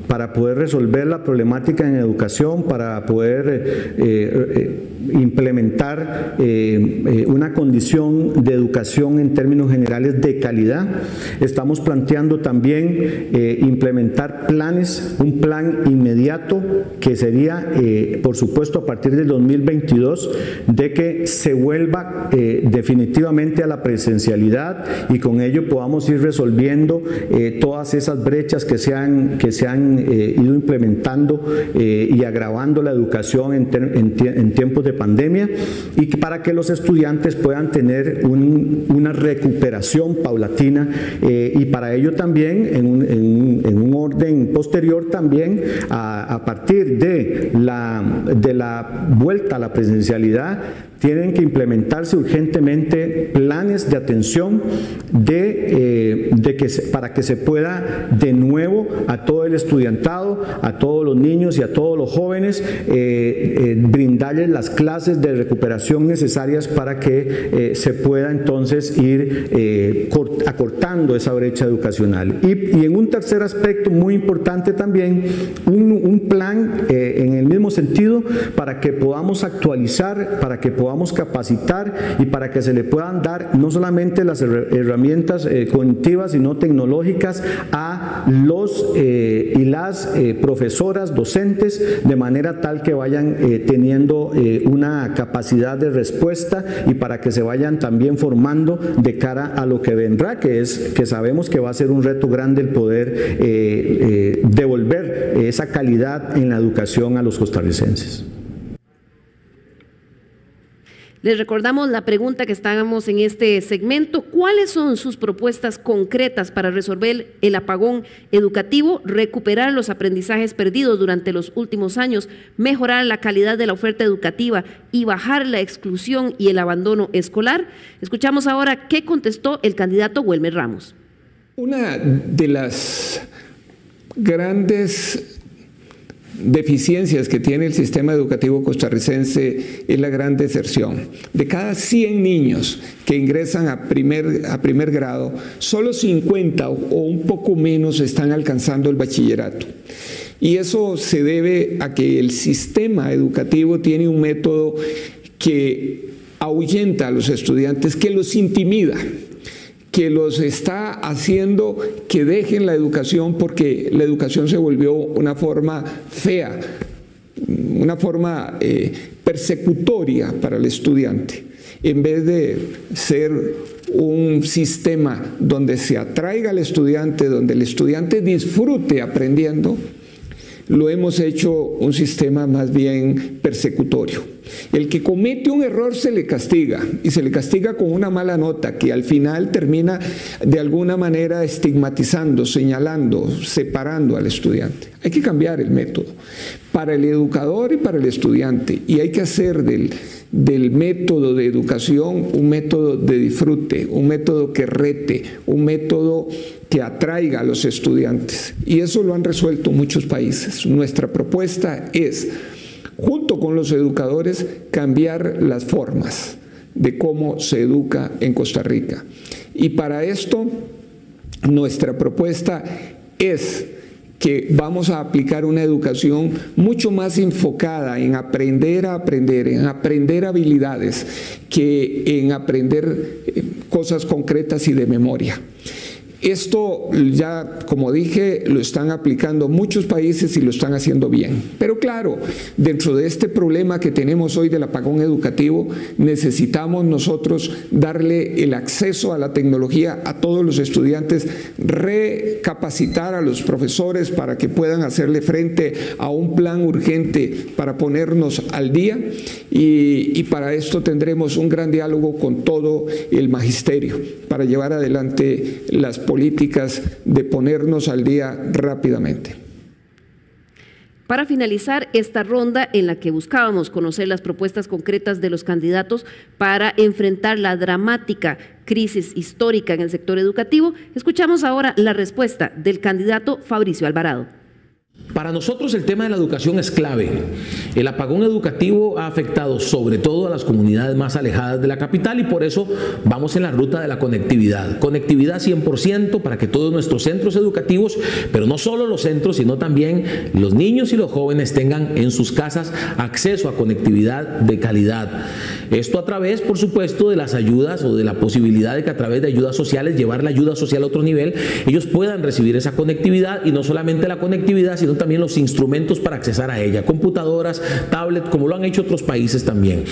para poder resolver la problemática en educación, para poder implementar una condición de educación en términos generales de calidad. Estamos planteando también implementar planes, un plan inmediato que sería, por supuesto, a partir del 2022, de que se vuelva definitivamente a la presencialidad y con ello podamos ir resolviendo todas esas brechas que se han ido implementando y agravando la educación en tiempos de pandemia, y para que los estudiantes puedan tener una recuperación paulatina, y para ello también en un orden posterior también a partir de la vuelta a la presencialidad tienen que implementarse urgentemente planes de atención para que se pueda de nuevo a todo el estudiantado, a todos los niños y a todos los jóvenes brindarles las clases de recuperación necesarias para que se pueda entonces ir acortando esa brecha educacional. Y en un tercer aspecto muy importante también un plan en el mismo sentido para que podamos actualizar, para que podamos capacitar y para que se le puedan dar no solamente las herramientas cognitivas, sino tecnológicas a los y las profesoras, docentes, de manera tal que vayan teniendo una capacidad de respuesta y para que se vayan también formando de cara a lo que vendrá, que sabemos que va a ser un reto grande el poder devolver esa calidad en la educación a los costarricenses. Les recordamos la pregunta que estábamos en este segmento. ¿Cuáles son sus propuestas concretas para resolver el apagón educativo, recuperar los aprendizajes perdidos durante los últimos años, mejorar la calidad de la oferta educativa y bajar la exclusión y el abandono escolar? Escuchamos ahora qué contestó el candidato Wilmer Ramos. Una de las grandes deficiencias que tiene el sistema educativo costarricense es la gran deserción. De cada 100 niños que ingresan a primer grado, solo 50 o un poco menos están alcanzando el bachillerato. Y eso se debe a que el sistema educativo tiene un método que ahuyenta a los estudiantes, que los intimida, que los está haciendo que dejen la educación porque la educación se volvió una forma fea, una forma persecutoria para el estudiante. En vez de ser un sistema donde se atraiga al estudiante, donde el estudiante disfrute aprendiendo, lo hemos hecho un sistema más bien persecutorio. El que comete un error se le castiga, y se le castiga con una mala nota que al final termina de alguna manera estigmatizando, señalando, separando al estudiante. Hay que cambiar el método para el educador y para el estudiante, y hay que hacer del método de educación un método de disfrute, un método que rete, un método que atraiga a los estudiantes. Y eso lo han resuelto muchos países. Nuestra propuesta es, junto con los educadores, cambiar las formas de cómo se educa en Costa Rica. Y para esto, nuestra propuesta es que vamos a aplicar una educación mucho más enfocada en aprender a aprender, en aprender habilidades, que en aprender cosas concretas y de memoria. Esto ya, como dije, lo están aplicando muchos países y lo están haciendo bien. Pero claro, dentro de este problema que tenemos hoy del apagón educativo, necesitamos nosotros darle el acceso a la tecnología a todos los estudiantes, recapacitar a los profesores para que puedan hacerle frente a un plan urgente para ponernos al día, y para esto tendremos un gran diálogo con todo el magisterio para llevar adelante las políticas de ponernos al día rápidamente. Para finalizar esta ronda en la que buscábamos conocer las propuestas concretas de los candidatos para enfrentar la dramática crisis histórica en el sector educativo, escuchamos ahora la respuesta del candidato Fabricio Alvarado. Para nosotros el tema de la educación es clave. El apagón educativo ha afectado sobre todo a las comunidades más alejadas de la capital, y por eso vamos en la ruta de la conectividad. Conectividad 100% para que todos nuestros centros educativos, pero no solo los centros, sino también los niños y los jóvenes tengan en sus casas acceso a conectividad de calidad. Esto a través, por supuesto, de las ayudas, o de la posibilidad de que a través de ayudas sociales, llevar la ayuda social a otro nivel, ellos puedan recibir esa conectividad, y no solamente la conectividad, sino también los instrumentos para accesar a ella, computadoras, tablets, como lo han hecho otros países también.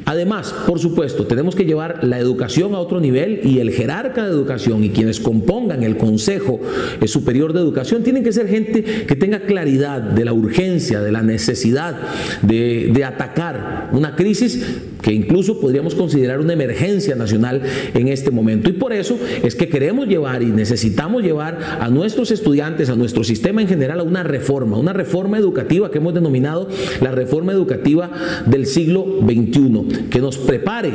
Además, por supuesto, tenemos que llevar la educación a otro nivel, y el jerarca de educación y quienes compongan el Consejo Superior de Educación tienen que ser gente que tenga claridad de la urgencia, de la necesidad de atacar una crisis que incluso podríamos considerar una emergencia nacional en este momento. Y por eso es que queremos llevar y necesitamos llevar a nuestros estudiantes, a nuestro sistema en general, a una reforma educativa que hemos denominado la reforma educativa del siglo XXI, que nos prepare,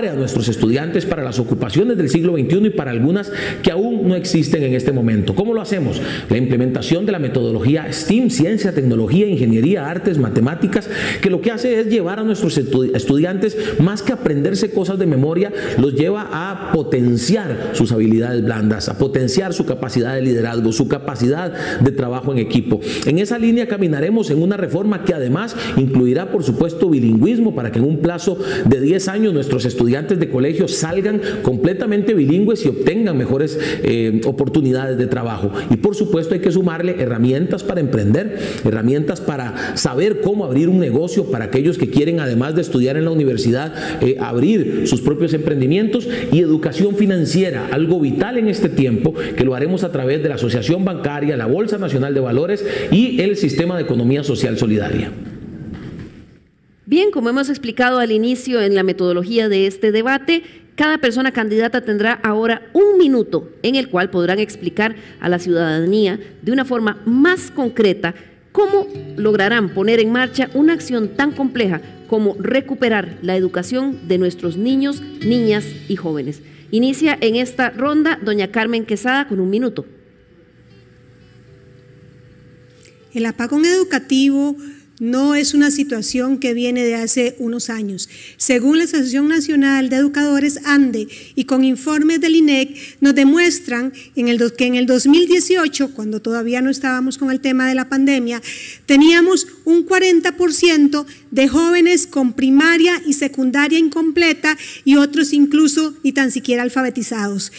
a nuestros estudiantes para las ocupaciones del siglo XXI y para algunas que aún no existen en este momento. ¿Cómo lo hacemos? La implementación de la metodología STEAM, ciencia, tecnología, ingeniería, artes, matemáticas, que lo que hace es llevar a nuestros estudiantes estudiantes, más que aprenderse cosas de memoria, los lleva a potenciar sus habilidades blandas, a potenciar su capacidad de liderazgo, su capacidad de trabajo en equipo. En esa línea caminaremos en una reforma que además incluirá, por supuesto, bilingüismo, para que en un plazo de 10 años nuestros estudiantes de colegio salgan completamente bilingües y obtengan mejores oportunidades de trabajo. Y por supuesto hay que sumarle herramientas para emprender, herramientas para saber cómo abrir un negocio para aquellos que quieren, además de estudiar en la universidad, abrir sus propios emprendimientos, y educación financiera, algo vital en este tiempo, que lo haremos a través de la Asociación Bancaria, la Bolsa Nacional de Valores y el Sistema de Economía Social Solidaria. Bien, como hemos explicado al inicio en la metodología de este debate, cada persona candidata tendrá ahora 1 minuto en el cual podrán explicar a la ciudadanía de una forma más concreta cómo lograrán poner en marcha una acción tan compleja como recuperar la educación de nuestros niños, niñas y jóvenes. Inicia en esta ronda doña Carmen Quesada con 1 minuto. El apagón educativo no es una situación que viene de hace unos años. Según la Asociación Nacional de Educadores ANDE y con informes del INEC, nos demuestran que en el 2018, cuando todavía no estábamos con el tema de la pandemia, teníamos un 40% de jóvenes con primaria y secundaria incompleta y otros incluso ni tan siquiera alfabetizados.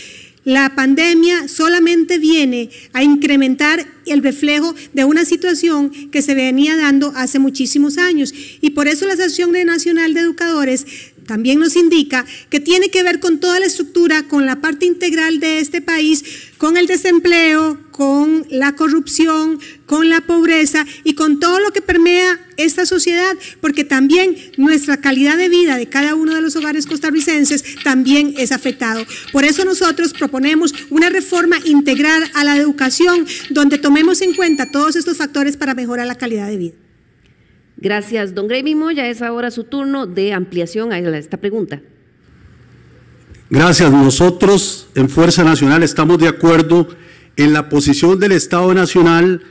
La pandemia solamente viene a incrementar el reflejo de una situación que se venía dando hace muchísimos años, y por eso la Asociación Nacional de Educadores también nos indica que tiene que ver con toda la estructura, con la parte integral de este país, con el desempleo, con la corrupción, con la pobreza y con todo lo que permea esta sociedad, porque también nuestra calidad de vida de cada uno de los hogares costarricenses también es afectado. Por eso nosotros proponemos una reforma integral a la educación donde tomemos en cuenta todos estos factores para mejorar la calidad de vida. Gracias, don Gravy Moya. Es ahora su turno de ampliación a esta pregunta. Gracias. Nosotros en Fuerza Nacional estamos de acuerdo en la posición del Estado Nacional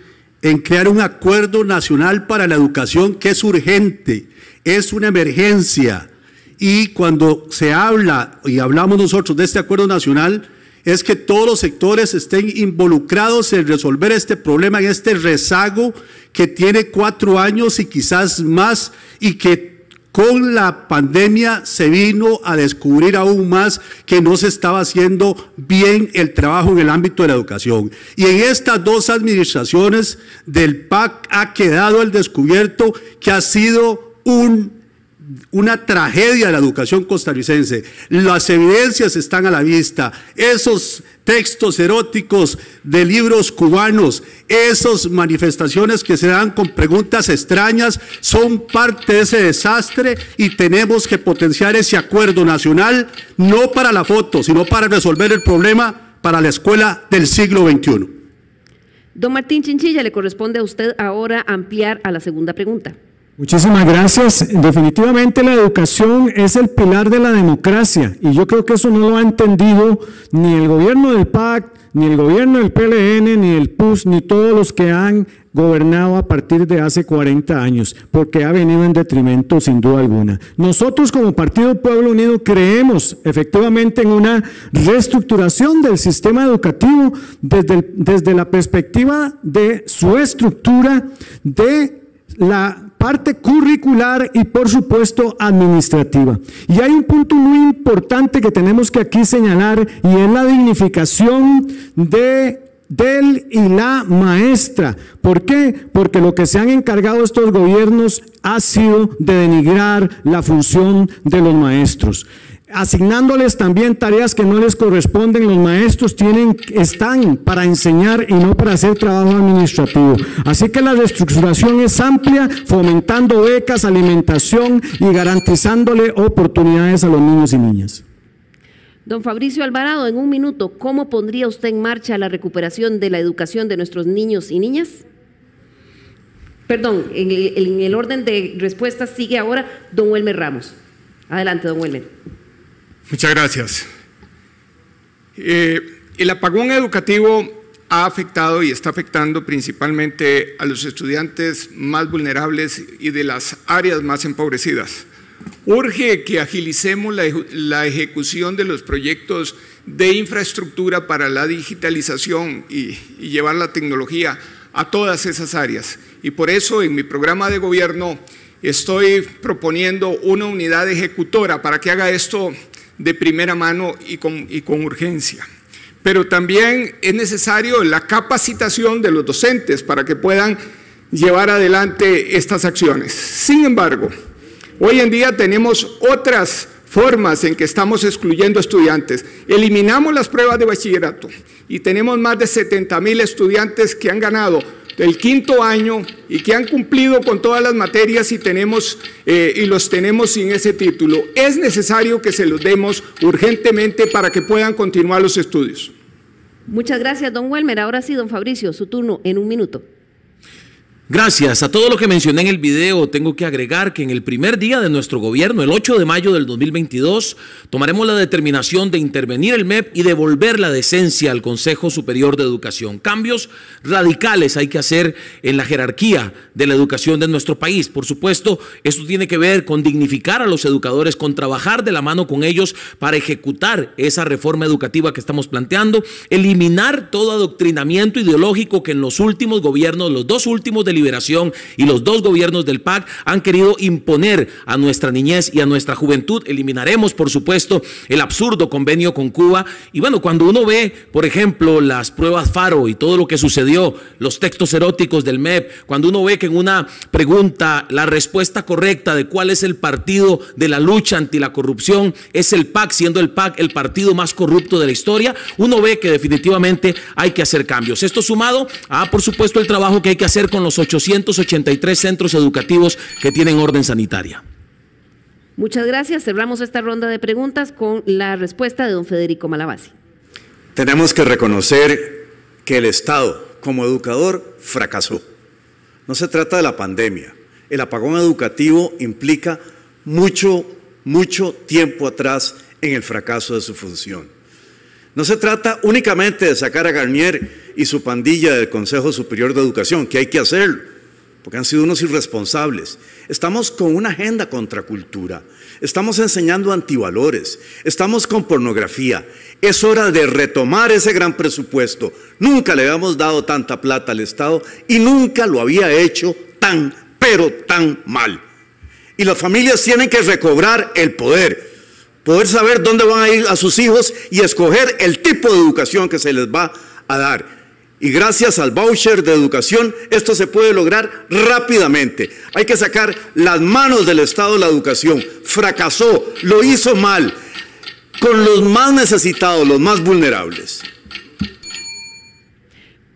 en crear un acuerdo nacional para la educación que es urgente, es una emergencia, y cuando se habla y hablamos nosotros de este acuerdo nacional es que todos los sectores estén involucrados en resolver este problema, en este rezago que tiene 4 años y quizás más, y que con la pandemia se vino a descubrir aún más que no se estaba haciendo bien el trabajo en el ámbito de la educación. Y en estas 2 administraciones del PAC ha quedado al descubierto que ha sido una tragedia de la educación costarricense. Las evidencias están a la vista. Esos textos eróticos de libros cubanos, esas manifestaciones que se dan con preguntas extrañas, son parte de ese desastre, y tenemos que potenciar ese acuerdo nacional, no para la foto, sino para resolver el problema para la escuela del siglo XXI. Don Martín Chinchilla, le corresponde a usted ahora ampliar a la segunda pregunta. Muchísimas gracias. Definitivamente la educación es el pilar de la democracia, y yo creo que eso no lo ha entendido ni el gobierno del PAC, ni el gobierno del PLN, ni el PUS, ni todos los que han gobernado a partir de hace 40 años, porque ha venido en detrimento sin duda alguna. Nosotros como Partido Pueblo Unido creemos efectivamente en una reestructuración del sistema educativo desde la perspectiva de su estructura, de la parte curricular y por supuesto administrativa. Y hay un punto muy importante que tenemos que aquí señalar, y es la dignificación del y la maestra. ¿Por qué? Porque lo que se han encargado estos gobiernos ha sido de denigrar la función de los maestros, asignándoles también tareas que no les corresponden. Los maestros están para enseñar y no para hacer trabajo administrativo. Así que la reestructuración es amplia, fomentando becas, alimentación y garantizándole oportunidades a los niños y niñas. Don Fabricio Alvarado, en 1 minuto, ¿cómo pondría usted en marcha la recuperación de la educación de nuestros niños y niñas? Perdón, en el orden de respuestas sigue ahora don Welmer Ramos. Adelante, don Welmer. Muchas gracias. El apagón educativo ha afectado y está afectando principalmente a los estudiantes más vulnerables y de las áreas más empobrecidas. Urge que agilicemos la ejecución de los proyectos de infraestructura para la digitalización y llevar la tecnología a todas esas áreas. Y por eso en mi programa de gobierno estoy proponiendo una unidad ejecutora para que haga esto de primera mano y con urgencia. Pero también es necesario la capacitación de los docentes para que puedan llevar adelante estas acciones. Sin embargo, hoy en día tenemos otras formas en que estamos excluyendo estudiantes. Eliminamos las pruebas de bachillerato y tenemos más de 70,000 estudiantes que han ganado el 5º año y que han cumplido con todas las materias y los tenemos sin ese título. Es necesario que se los demos urgentemente para que puedan continuar los estudios. Muchas gracias, don Welmer. Ahora sí, don Fabricio, su turno en 1 minuto. Gracias. A todo lo que mencioné en el video, tengo que agregar que en el primer día de nuestro gobierno, el 8 de mayo del 2022, tomaremos la determinación de intervenir el MEP y devolver la decencia al Consejo Superior de Educación. Cambios radicales hay que hacer en la jerarquía de la educación de nuestro país. Por supuesto, esto tiene que ver con dignificar a los educadores, con trabajar de la mano con ellos para ejecutar esa reforma educativa que estamos planteando, eliminar todo adoctrinamiento ideológico que en los últimos gobiernos, los 2 últimos de Liberación y los 2 gobiernos del PAC han querido imponer a nuestra niñez y a nuestra juventud. Eliminaremos, por supuesto, el absurdo convenio con Cuba. Y bueno, cuando uno ve, por ejemplo, las pruebas Faro y todo lo que sucedió, los textos eróticos del MEP, cuando uno ve que en una pregunta la respuesta correcta de cuál es el partido de la lucha anti la corrupción es el PAC, siendo el PAC el partido más corrupto de la historia, uno ve que definitivamente hay que hacer cambios. Esto sumado a, por supuesto, el trabajo que hay que hacer con los 883 centros educativos que tienen orden sanitaria. Muchas gracias. Cerramos esta ronda de preguntas con la respuesta de don Federico Malavasi. Tenemos que reconocer que el Estado, como educador, fracasó. No se trata de la pandemia. El apagón educativo implica mucho tiempo atrás en el fracaso de su función. No se trata únicamente de sacar a Garnier y su pandilla del Consejo Superior de Educación, que hay que hacerlo, porque han sido unos irresponsables. Estamos con una agenda contracultura, estamos enseñando antivalores, estamos con pornografía. Es hora de retomar ese gran presupuesto. Nunca le habíamos dado tanta plata al Estado y nunca lo había hecho pero tan mal. Y las familias tienen que recobrar el poder saber dónde van a ir a sus hijos y escoger el tipo de educación que se les va a dar. Y gracias al voucher de educación, esto se puede lograr rápidamente. Hay que sacar las manos del Estado de la educación. Fracasó, lo hizo mal, con los más necesitados, los más vulnerables.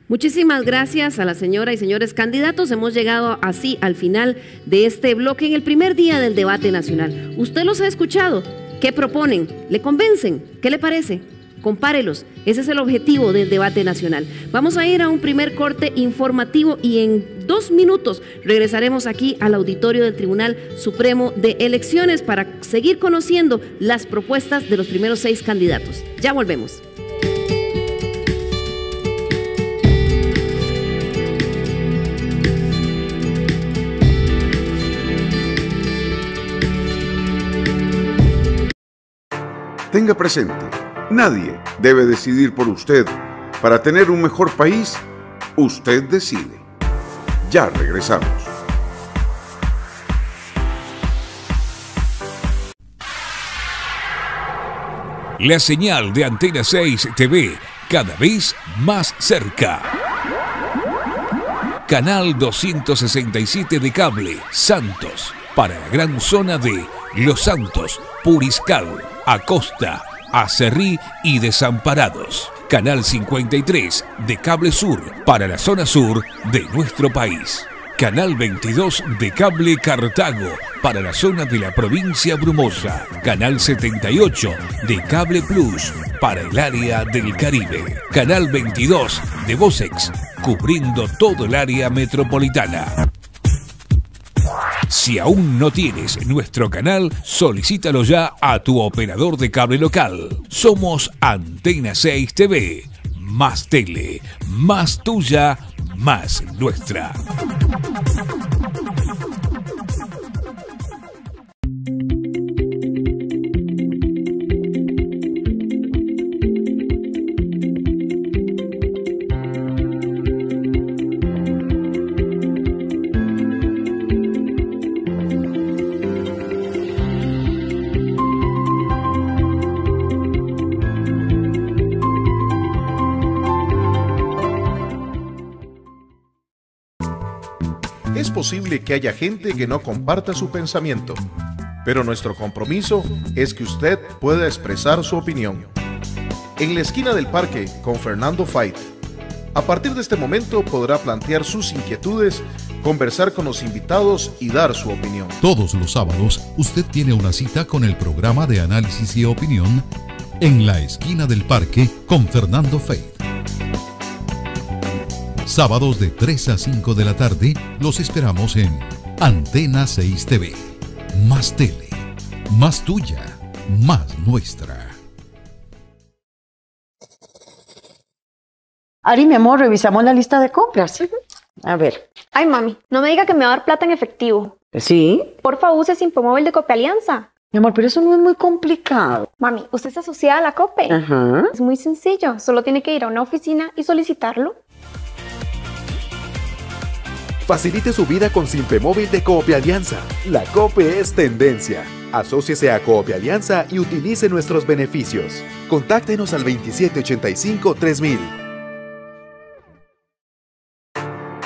Muchísimas gracias a la señora y señores candidatos. Hemos llegado así al final de este bloque en el primer día del debate nacional. ¿Usted los ha escuchado? ¿Qué proponen? ¿Le convencen? ¿Qué le parece? Compárelos. Ese es el objetivo del debate nacional. Vamos a ir a un primer corte informativo y en 2 minutos regresaremos aquí al auditorio del Tribunal Supremo de Elecciones para seguir conociendo las propuestas de los primeros 6 candidatos. Ya volvemos. Tenga presente, nadie debe decidir por usted. Para tener un mejor país, usted decide. Ya regresamos. La señal de Antena 6 TV, cada vez más cerca. Canal 267 de cable, Santos, para la gran zona de Los Santos, Puriscal, Acosta, Acerrí y Desamparados. Canal 53 de Cable Sur para la zona sur de nuestro país. Canal 22 de Cable Cartago para la zona de la provincia Brumosa. Canal 78 de Cable Plus para el área del Caribe. Canal 22 de Vocex cubriendo todo el área metropolitana. Si aún no tienes nuestro canal, solicítalo ya a tu operador de cable local. Somos Antena 6 TV. Más tele, más tuya, más nuestra. posible que haya gente que no comparta su pensamiento, pero nuestro compromiso es que usted pueda expresar su opinión. En la esquina del parque con Fernando Fait. A partir de este momento podrá plantear sus inquietudes, conversar con los invitados y dar su opinión. Todos los sábados usted tiene una cita con el programa de análisis y opinión en la esquina del parque con Fernando Fait. Sábados de 3 a 5 de la tarde los esperamos en Antena 6 TV. Más tele, más tuya, más nuestra. Ari, mi amor, revisamos la lista de compras. A ver. Ay, mami, no me diga que me va a dar plata en efectivo. ¿Sí? Porfa, use Simpemóvil de Copealianza. Mi amor, pero eso no es muy complicado. Mami, usted está asociada a la Cope. Ajá. Es muy sencillo, solo tiene que ir a una oficina y solicitarlo. Facilite su vida con Simpemóvil de Copealianza. La Cope es tendencia. Asóciese a Copealianza y utilice nuestros beneficios. Contáctenos al 2785-3000.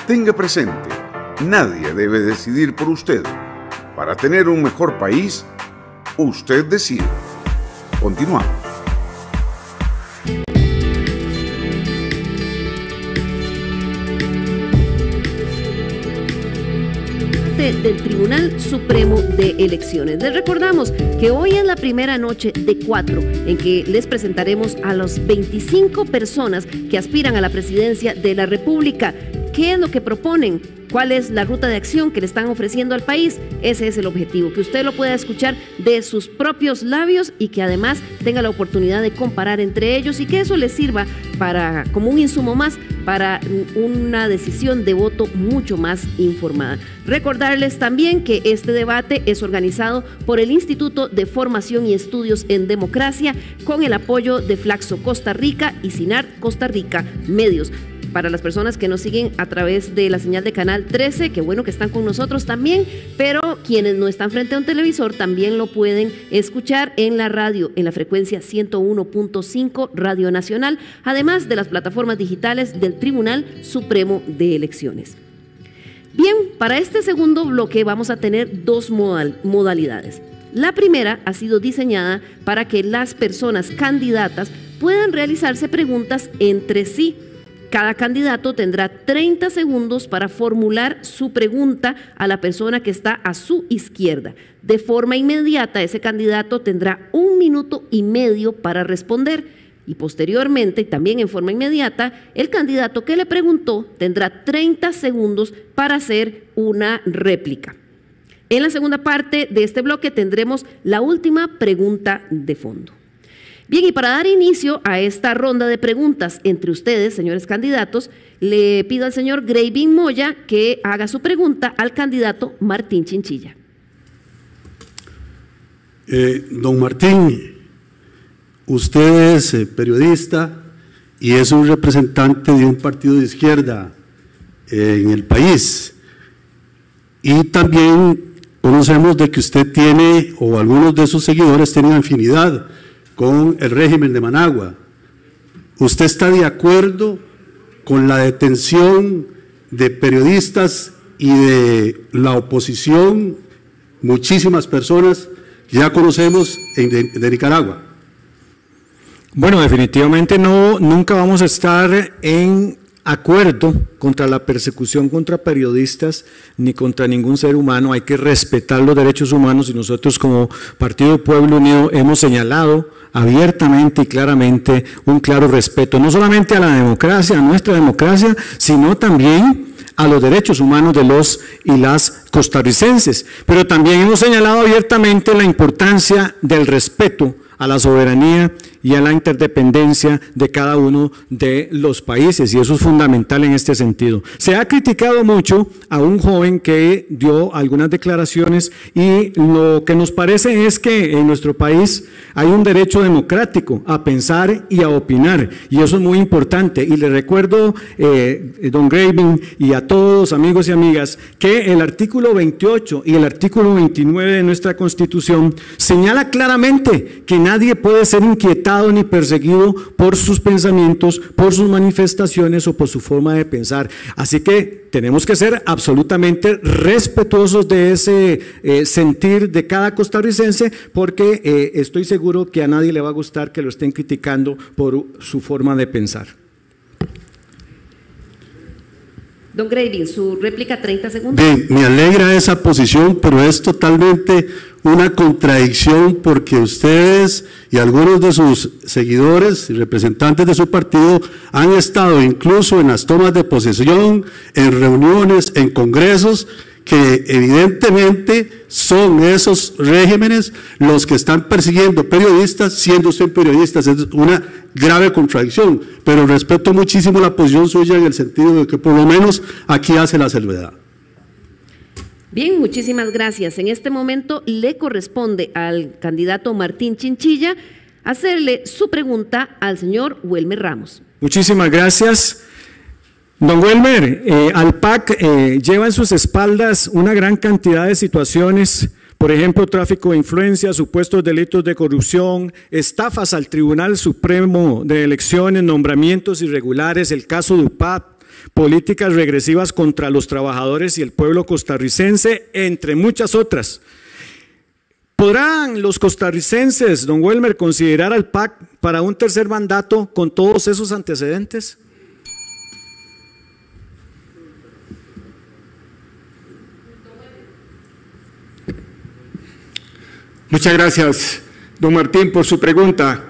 Tenga presente, nadie debe decidir por usted. Para tener un mejor país, usted decide. Continuamos. Del Tribunal Supremo de Elecciones. Les recordamos que hoy es la primera noche de 4 en que les presentaremos a las 25 personas que aspiran a la presidencia de la República. ¿Qué es lo que proponen? ¿Cuál es la ruta de acción que le están ofreciendo al país? Ese es el objetivo, que usted lo pueda escuchar de sus propios labios y que además tenga la oportunidad de comparar entre ellos y que eso les sirva para, como un insumo más para una decisión de voto mucho más informada. Recordarles también que este debate es organizado por el Instituto de Formación y Estudios en Democracia con el apoyo de Flaxo Costa Rica y CINAR Costa Rica Medios. Para las personas que nos siguen a través de la señal de Canal 13, qué bueno que están con nosotros también, pero quienes no están frente a un televisor también lo pueden escuchar en la radio, en la frecuencia 101.5 Radio Nacional, además de las plataformas digitales del Tribunal Supremo de Elecciones. Bien, para este segundo bloque vamos a tener dos modalidades. La primera ha sido diseñada para que las personas candidatas puedan realizarse preguntas entre sí. Cada candidato tendrá 30 segundos para formular su pregunta a la persona que está a su izquierda. De forma inmediata, ese candidato tendrá 1 minuto y medio para responder y posteriormente, también en forma inmediata, el candidato que le preguntó tendrá 30 segundos para hacer una réplica. En la segunda parte de este bloque tendremos la última pregunta de fondo. Bien, y para dar inicio a esta ronda de preguntas entre ustedes, señores candidatos, le pido al señor Greivin Moya que haga su pregunta al candidato Martín Chinchilla. Don Martín, usted es periodista y es un representante de un partido de izquierda en el país. Y también conocemos de que usted tiene, o algunos de sus seguidores tienen afinidad con el régimen de Managua. ¿Usted está de acuerdo con la detención de periodistas y de la oposición, muchísimas personas que ya conocemos de Nicaragua? Bueno, definitivamente no, nunca vamos a estar en acuerdo contra la persecución contra periodistas ni contra ningún ser humano. Hay que respetar los derechos humanos y nosotros como Partido Pueblo Unido hemos señalado abiertamente y claramente un claro respeto, no solamente a la democracia, a nuestra democracia, sino también a los derechos humanos de los y las costarricenses. Pero también hemos señalado abiertamente la importancia del respeto a la soberanía y a la interdependencia de cada uno de los países, y eso es fundamental en este sentido. Se ha criticado mucho a un joven que dio algunas declaraciones y lo que nos parece es que en nuestro país hay un derecho democrático a pensar y a opinar, y eso es muy importante. Y le recuerdo, don Greivin, y a todos amigos y amigas, que el artículo 28 y el artículo 29 de nuestra Constitución señala claramente que nadie puede ser inquietado atado ni perseguido por sus pensamientos, por sus manifestaciones o por su forma de pensar. Así que tenemos que ser absolutamente respetuosos de ese sentir de cada costarricense, porque estoy seguro que a nadie le va a gustar que lo estén criticando por su forma de pensar. Don Grady, su réplica, 30 segundos. Bien, me alegra esa posición, pero es totalmente una contradicción, porque ustedes y algunos de sus seguidores y representantes de su partido han estado incluso en las tomas de posesión, en reuniones, en congresos, que evidentemente son esos regímenes los que están persiguiendo periodistas, siendo usted periodistas. Es una grave contradicción, pero respeto muchísimo la posición suya en el sentido de que por lo menos aquí hace la salvedad. Bien, muchísimas gracias. En este momento le corresponde al candidato Martín Chinchilla hacerle su pregunta al señor Welmer Ramos. Muchísimas gracias. Don Welmer, al PAC lleva en sus espaldas una gran cantidad de situaciones, por ejemplo, tráfico de influencia, supuestos delitos de corrupción, estafas al Tribunal Supremo de Elecciones, nombramientos irregulares, el caso de UPAP, políticas regresivas contra los trabajadores y el pueblo costarricense, entre muchas otras. ¿Podrán los costarricenses, don Welmer, considerar al PAC para un tercer mandato con todos esos antecedentes? Muchas gracias, don Martín, por su pregunta.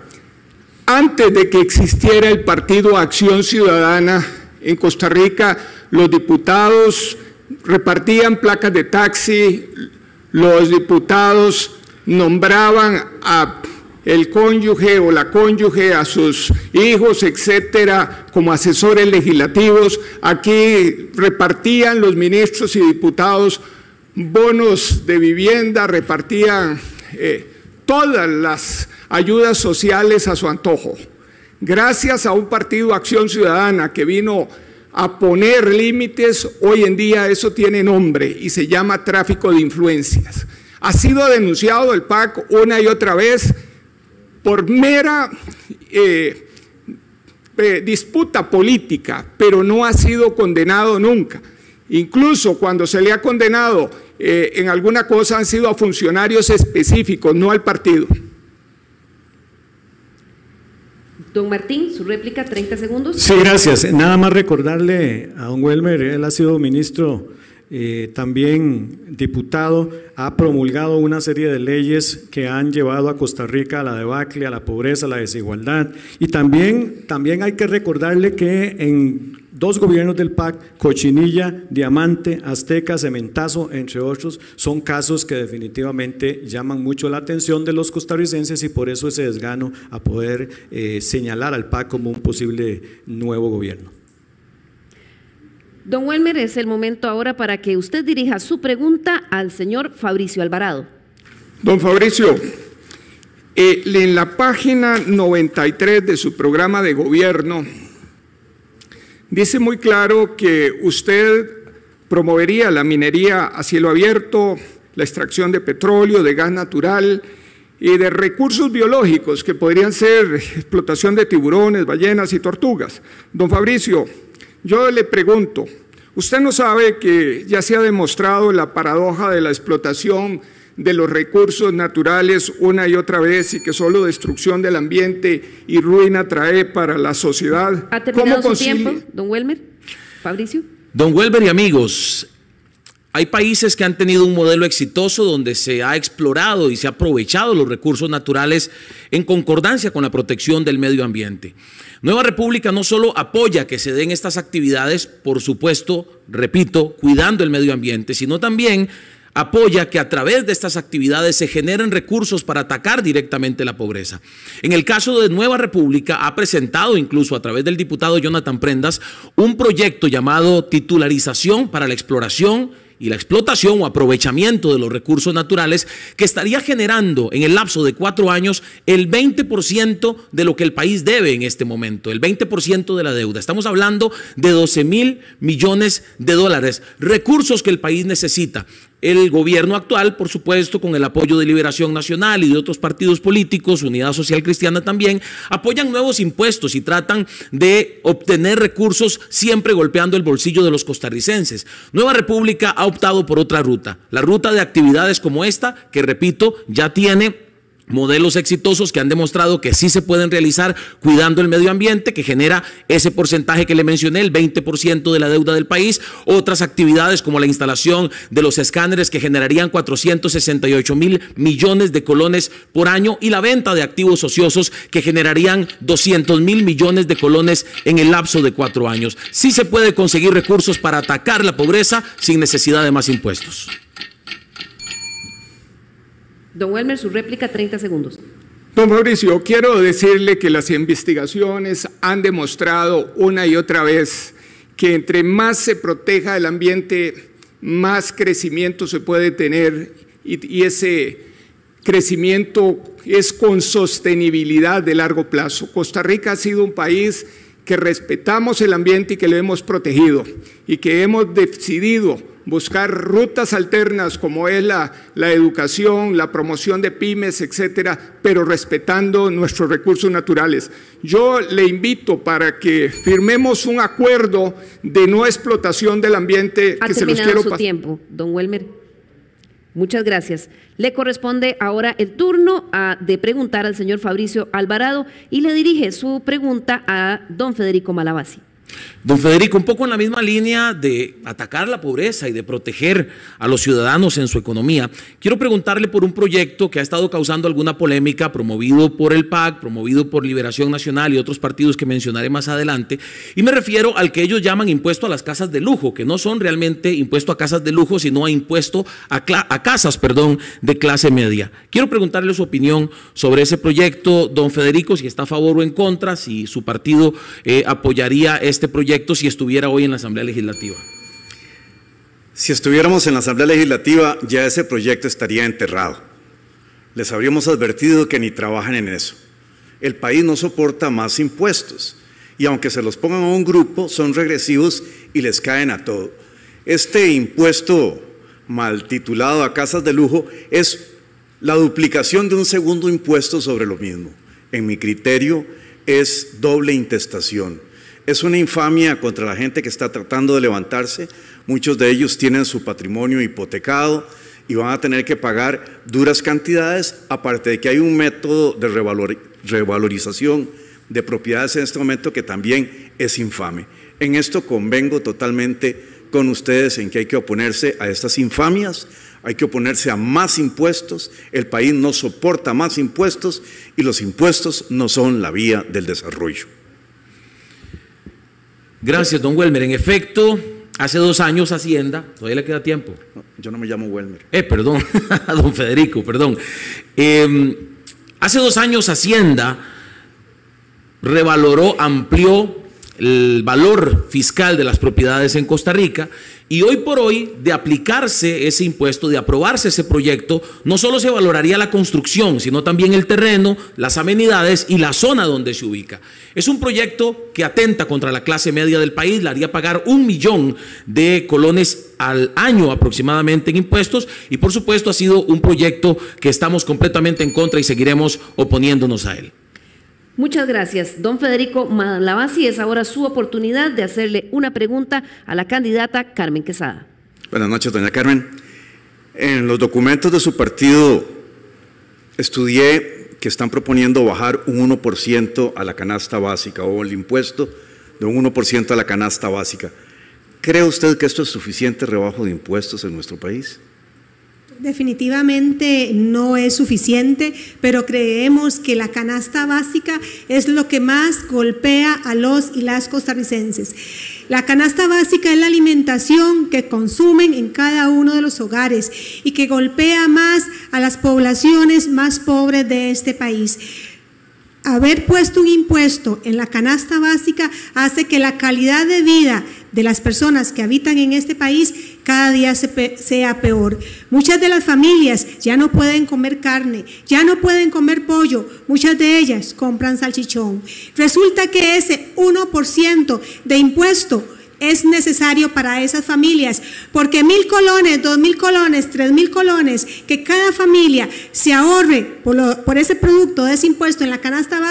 Antes de que existiera el Partido Acción Ciudadana en Costa Rica, los diputados repartían placas de taxi, los diputados nombraban a el cónyuge o la cónyuge, a sus hijos, etcétera, como asesores legislativos. Aquí repartían los ministros y diputados bonos de vivienda, repartían todas las ayudas sociales a su antojo. Gracias a un partido Acción Ciudadana que vino a poner límites, hoy en día eso tiene nombre y se llama tráfico de influencias. Ha sido denunciado el PAC una y otra vez por mera disputa política, pero no ha sido condenado nunca. Incluso cuando se le ha condenado en alguna cosa han sido a funcionarios específicos, no al partido. Don Martín, su réplica, 30 segundos. Sí, gracias. Nada más recordarle a don Welmer, él ha sido ministro, también diputado, ha promulgado una serie de leyes que han llevado a Costa Rica a la debacle, a la pobreza, a la desigualdad. Y también hay que recordarle que en 2 gobiernos del PAC, Cochinilla, Diamante, Azteca, Cementazo, entre otros, son casos que definitivamente llaman mucho la atención de los costarricenses y por eso ese desgano a poder señalar al PAC como un posible nuevo gobierno. Don Welmer, es el momento ahora para que usted dirija su pregunta al señor Fabricio Alvarado. Don Fabricio, en la página 93 de su programa de gobierno, dice muy claro que usted promovería la minería a cielo abierto, la extracción de petróleo, de gas natural y de recursos biológicos que podrían ser explotación de tiburones, ballenas y tortugas. Don Fabricio, yo le pregunto, ¿usted no sabe que ya se ha demostrado la paradoja de la explotación de los recursos naturales una y otra vez y que solo destrucción del ambiente y ruina trae para la sociedad? ¿Ha terminado su tiempo, don Welmer? Fabricio. Don Welmer y amigos, hay países que han tenido un modelo exitoso donde se ha explorado y se ha aprovechado los recursos naturales en concordancia con la protección del medio ambiente. Nueva República no solo apoya que se den estas actividades, por supuesto, repito, cuidando el medio ambiente, sino también apoya que a través de estas actividades se generen recursos para atacar directamente la pobreza. En el caso de Nueva República ha presentado incluso a través del diputado Jonathan Prendas un proyecto llamado Titularización para la Exploración y la explotación o aprovechamiento de los recursos naturales, que estaría generando en el lapso de 4 años el 20% de lo que el país debe en este momento, el 20% de la deuda. Estamos hablando de 12.000 millones de dólares, recursos que el país necesita. El gobierno actual, por supuesto, con el apoyo de Liberación Nacional y de otros partidos políticos, Unidad Social Cristiana también, apoyan nuevos impuestos y tratan de obtener recursos siempre golpeando el bolsillo de los costarricenses. Nueva República ha optado por otra ruta, la ruta de actividades como esta, que repito, ya tiene modelos exitosos que han demostrado que sí se pueden realizar cuidando el medio ambiente, que genera ese porcentaje que le mencioné, el 20% de la deuda del país. Otras actividades como la instalación de los escáneres que generarían 468.000 millones de colones por año y la venta de activos ociosos que generarían 200.000 millones de colones en el lapso de 4 años. Sí se puede conseguir recursos para atacar la pobreza sin necesidad de más impuestos. Don Welmer, su réplica, 30 segundos. Don Mauricio, quiero decirle que las investigaciones han demostrado una y otra vez que entre más se proteja el ambiente, más crecimiento se puede tener y ese crecimiento es con sostenibilidad de largo plazo. Costa Rica ha sido un país que respetamos el ambiente y que lo hemos protegido y que hemos decidido buscar rutas alternas como es la educación, la promoción de pymes, etcétera, pero respetando nuestros recursos naturales. Yo le invito para que firmemos un acuerdo de no explotación del ambiente. Ha terminado su tiempo, don Welmer. Muchas gracias. Le corresponde ahora el turno de preguntar al señor Fabricio Alvarado y le dirige su pregunta a don Federico Malavasi. Don Federico, un poco en la misma línea de atacar la pobreza y de proteger a los ciudadanos en su economía, quiero preguntarle por un proyecto que ha estado causando alguna polémica, promovido por el PAC, promovido por Liberación Nacional y otros partidos que mencionaré más adelante, y me refiero al que ellos llaman impuesto a las casas de lujo, que no son realmente impuesto a casas de lujo, sino a impuesto a casas de clase media. Quiero preguntarle su opinión sobre ese proyecto, don Federico, si está a favor o en contra, si su partido apoyaría este proyecto si estuviera hoy en la Asamblea Legislativa. Si estuviéramos en la Asamblea Legislativa, ya ese proyecto estaría enterrado. Les habríamos advertido que ni trabajan en eso. El país no soporta más impuestos y aunque se los pongan a un grupo, son regresivos y les caen a todo. Este impuesto mal titulado a casas de lujo es la duplicación de un segundo impuesto sobre lo mismo. En mi criterio, es doble intestación. Es una infamia contra la gente que está tratando de levantarse. Muchos de ellos tienen su patrimonio hipotecado y van a tener que pagar duras cantidades, aparte de que hay un método de revalorización de propiedades en este momento que también es infame. En esto convengo totalmente con ustedes en que hay que oponerse a estas infamias, hay que oponerse a más impuestos. El país no soporta más impuestos y los impuestos no son la vía del desarrollo. Gracias, don Welmer. En efecto, hace 2 años Hacienda, todavía le queda tiempo. No, yo no me llamo Welmer. Perdón, don Federico, perdón. Hace 2 años Hacienda revaloró, amplió el valor fiscal de las propiedades en Costa Rica y hoy por hoy, de aplicarse ese impuesto, de aprobarse ese proyecto, no solo se valoraría la construcción, sino también el terreno, las amenidades y la zona donde se ubica. Es un proyecto que atenta contra la clase media del país, le haría pagar 1 millón de colones al año aproximadamente en impuestos y por supuesto ha sido un proyecto que estamos completamente en contra y seguiremos oponiéndonos a él. Muchas gracias. Don Federico Malavasi, es ahora su oportunidad de hacerle una pregunta a la candidata Carmen Quesada. Buenas noches, doña Carmen. En los documentos de su partido estudié que están proponiendo bajar un 1% a la canasta básica o el impuesto de un 1% a la canasta básica. ¿Cree usted que esto es suficiente rebajo de impuestos en nuestro país? Definitivamente no es suficiente, pero creemos que la canasta básica es lo que más golpea a los y las costarricenses. La canasta básica es la alimentación que consumen en cada uno de los hogares y que golpea más a las poblaciones más pobres de este país. Haber puesto un impuesto en la canasta básica hace que la calidad de vida de las personas que habitan en este país cada día sea peor. Muchas de las familias ya no pueden comer carne, ya no pueden comer pollo, muchas de ellas compran salchichón. Resulta que ese 1% de impuesto es necesario para esas familias, porque 1.000 colones, 2.000 colones, 3.000 colones, que cada familia se ahorre por ese producto, de ese impuesto en la canasta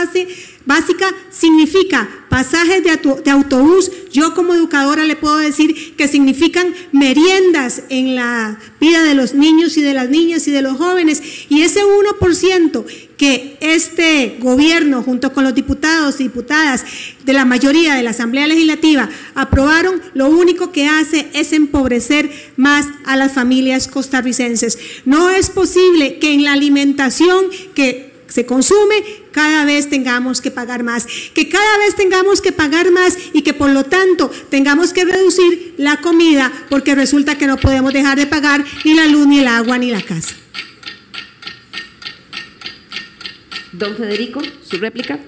básica, significa pasajes de autobús. Yo como educadora le puedo decir que significan meriendas en la vida de los niños y de las niñas y de los jóvenes, y ese 1% que este gobierno junto con los diputados y diputadas de la mayoría de la Asamblea Legislativa aprobaron, lo único que hace es empobrecer más a las familias costarricenses. No es posible que en la alimentación que se consume cada vez tengamos que pagar más, y que por lo tanto tengamos que reducir la comida, porque resulta que no podemos dejar de pagar ni la luz, ni el agua, ni la casa. Don Federico, su réplica.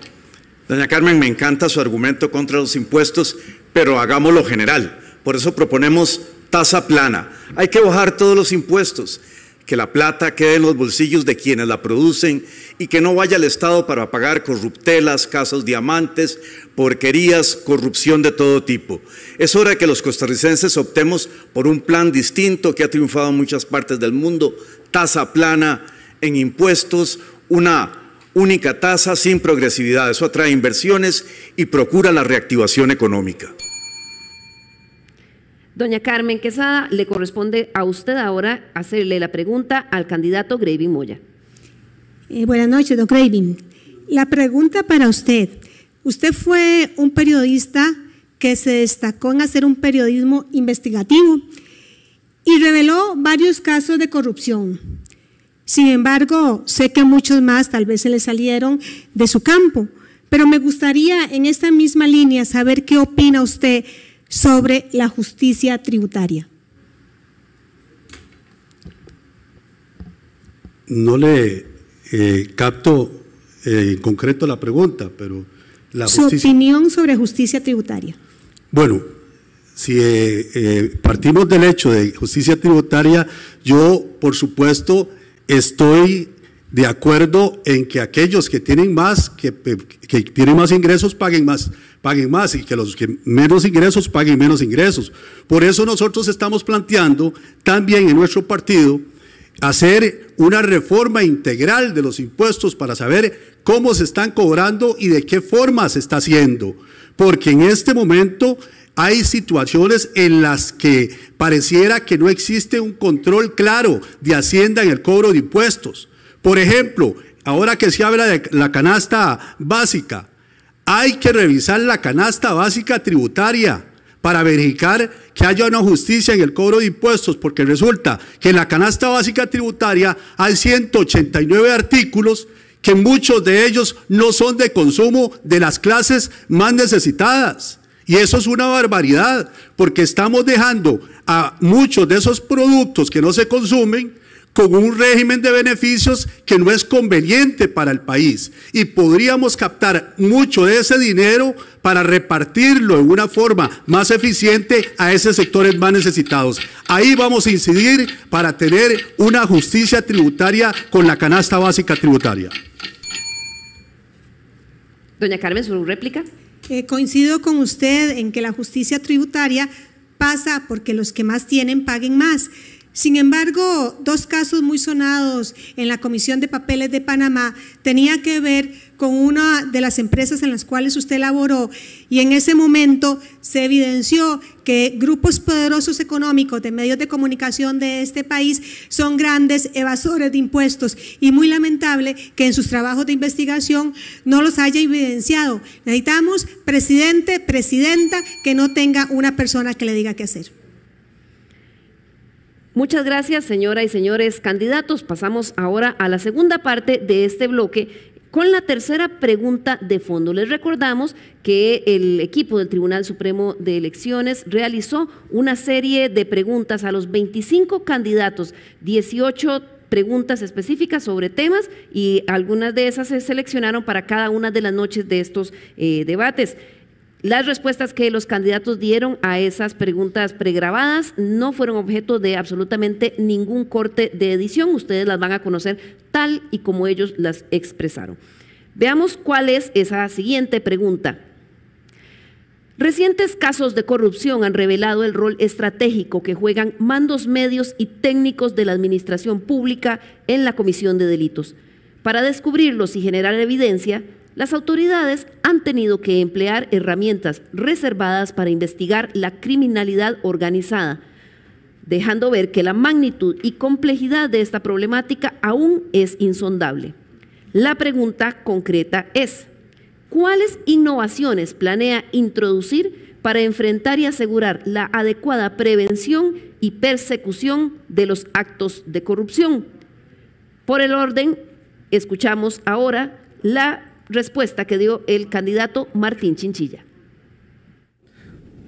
Doña Carmen, me encanta su argumento contra los impuestos, pero hagámoslo general. Por eso proponemos tasa plana. Hay que bajar todos los impuestos, que la plata quede en los bolsillos de quienes la producen y que no vaya al Estado para pagar corruptelas, casos diamantes, porquerías, corrupción de todo tipo. Es hora de que los costarricenses optemos por un plan distinto que ha triunfado en muchas partes del mundo: tasa plana en impuestos, una única tasa sin progresividad. Eso atrae inversiones y procura la reactivación económica. Doña Carmen Quesada, le corresponde a usted ahora hacerle la pregunta al candidato Gravin Moya. Buenas noches, don Gravin. La pregunta para usted. Usted fue un periodista que se destacó en hacer un periodismo investigativo y reveló varios casos de corrupción. Sin embargo, sé que muchos más tal vez se le salieron de su campo, pero me gustaría en esta misma línea saber qué opina usted sobre la justicia tributaria. No le capto en concreto la pregunta, pero la justicia… Su opinión sobre justicia tributaria. Bueno, si partimos del hecho de justicia tributaria, yo, por supuesto, estoy de acuerdo en que aquellos que tienen más, que tienen más ingresos paguen más, y que los que menos ingresos paguen menos ingresos. Por eso nosotros estamos planteando también en nuestro partido hacer una reforma integral de los impuestos para saber cómo se están cobrando y de qué forma se está haciendo, porque en este momento hay situaciones en las que pareciera que no existe un control claro de Hacienda en el cobro de impuestos. Por ejemplo, ahora que se habla de la canasta básica, hay que revisar la canasta básica tributaria para verificar que haya una justicia en el cobro de impuestos, porque resulta que en la canasta básica tributaria hay 189 artículos que muchos de ellos no son de consumo de las clases más necesitadas. Y eso es una barbaridad, porque estamos dejando a muchos de esos productos que no se consumen con un régimen de beneficios que no es conveniente para el país, y podríamos captar mucho de ese dinero para repartirlo en una forma más eficiente a esos sectores más necesitados. Ahí vamos a incidir para tener una justicia tributaria con la canasta básica tributaria. Doña Carmen, su réplica. Coincido con usted en que la justicia tributaria pasa porque los que más tienen paguen más. Sin embargo, dos casos muy sonados en la Comisión de Papeles de Panamá tenía que ver con una de las empresas en las cuales usted laboró, y en ese momento se evidenció que grupos poderosos económicos de medios de comunicación de este país son grandes evasores de impuestos, y muy lamentable que en sus trabajos de investigación no los haya evidenciado. Necesitamos presidente, presidenta que no tenga una persona que le diga qué hacer. Muchas gracias, señoras y señores candidatos. Pasamos ahora a la segunda parte de este bloque con la tercera pregunta de fondo. Les recordamos que el equipo del Tribunal Supremo de Elecciones realizó una serie de preguntas a los 25 candidatos, 18 preguntas específicas sobre temas, y algunas de esas se seleccionaron para cada una de las noches de estos debates. Las respuestas que los candidatos dieron a esas preguntas pregrabadas no fueron objeto de absolutamente ningún corte de edición. Ustedes las van a conocer tal y como ellos las expresaron. Veamos cuál es esa siguiente pregunta. Recientes casos de corrupción han revelado el rol estratégico que juegan mandos medios y técnicos de la administración pública en la comisión de delitos. Para descubrirlos y generar evidencia, las autoridades han tenido que emplear herramientas reservadas para investigar la criminalidad organizada, dejando ver que la magnitud y complejidad de esta problemática aún es insondable. La pregunta concreta es: ¿cuáles innovaciones planea introducir para enfrentar y asegurar la adecuada prevención y persecución de los actos de corrupción? Por el orden, escuchamos ahora la respuesta que dio el candidato Martín Chinchilla.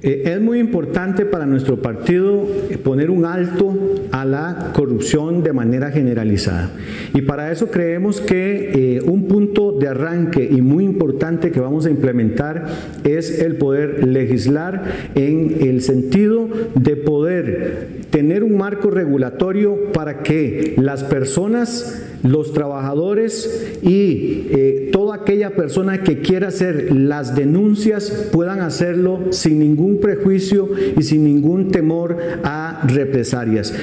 Es muy importante para nuestro partido poner un alto a la corrupción de manera generalizada. Y para eso creemos que un punto de arranque y muy importante que vamos a implementar es el poder legislar en el sentido de poder tener un marco regulatorio para que las personas, los trabajadores y toda aquella persona que quiera hacer las denuncias puedan hacerlo sin ningún prejuicio y sin ningún temor a represalias.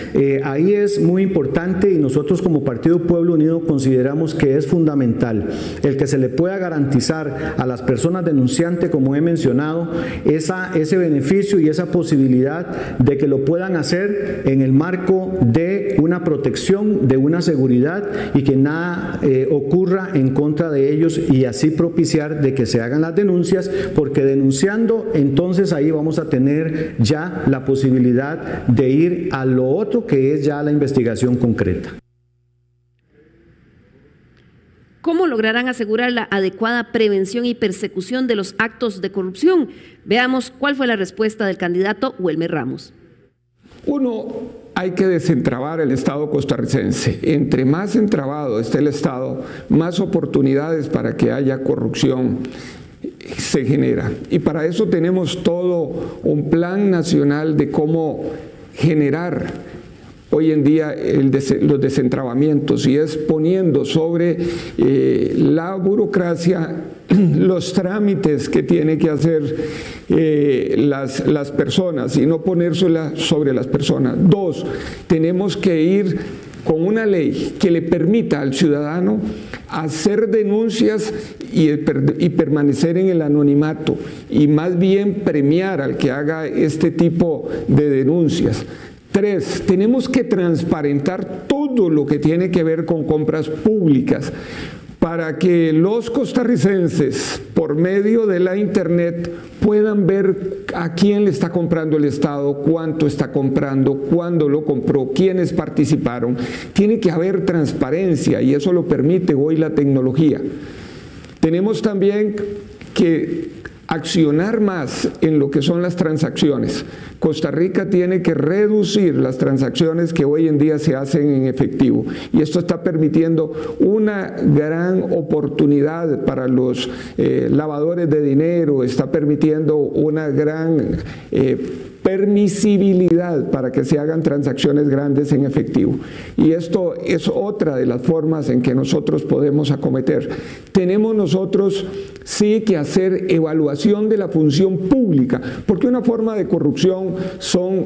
Ahí es muy importante y nosotros como Partido Pueblo Unido consideramos que es fundamental el que se le pueda garantizar a las personas denunciantes, como he mencionado, ese beneficio y esa posibilidad de que lo puedan hacer en el marco de una protección, de una seguridad y que nada ocurra en contra de ellos y así propiciar de que se hagan las denuncias, porque denunciando entonces ahí vamos a tener ya la posibilidad de ir a lo otro que es ya la investigación concreta. ¿Cómo lograrán asegurar la adecuada prevención y persecución de los actos de corrupción? Veamos cuál fue la respuesta del candidato Welmer Ramos. Uno, hay que desentrabar el Estado costarricense. Entre más entrabado esté el Estado, más oportunidades para que haya corrupción se genera. Y para eso tenemos todo un plan nacional de cómo generar hoy en día los desentrabamientos, y es poniendo sobre la burocracia los trámites que tienen que hacer las personas y no ponérsela sobre las personas. Dos, tenemos que ir con una ley que le permita al ciudadano hacer denuncias y permanecer en el anonimato, y más bien premiar al que haga este tipo de denuncias. Tres, tenemos que transparentar todo lo que tiene que ver con compras públicas para que los costarricenses, por medio de la internet, puedan ver a quién le está comprando el Estado, cuánto está comprando, cuándo lo compró, quiénes participaron. Tiene que haber transparencia y eso lo permite hoy la tecnología. Tenemos también que accionar más en lo que son las transacciones. Costa Rica tiene que reducir las transacciones que hoy en día se hacen en efectivo, y esto está permitiendo una gran oportunidad para los lavadores de dinero, está permitiendo una gran permisibilidad para que se hagan transacciones grandes en efectivo. Y esto es otra de las formas en que nosotros podemos acometer. Tenemos nosotros sí que hacer evaluación de la función pública, porque una forma de corrupción son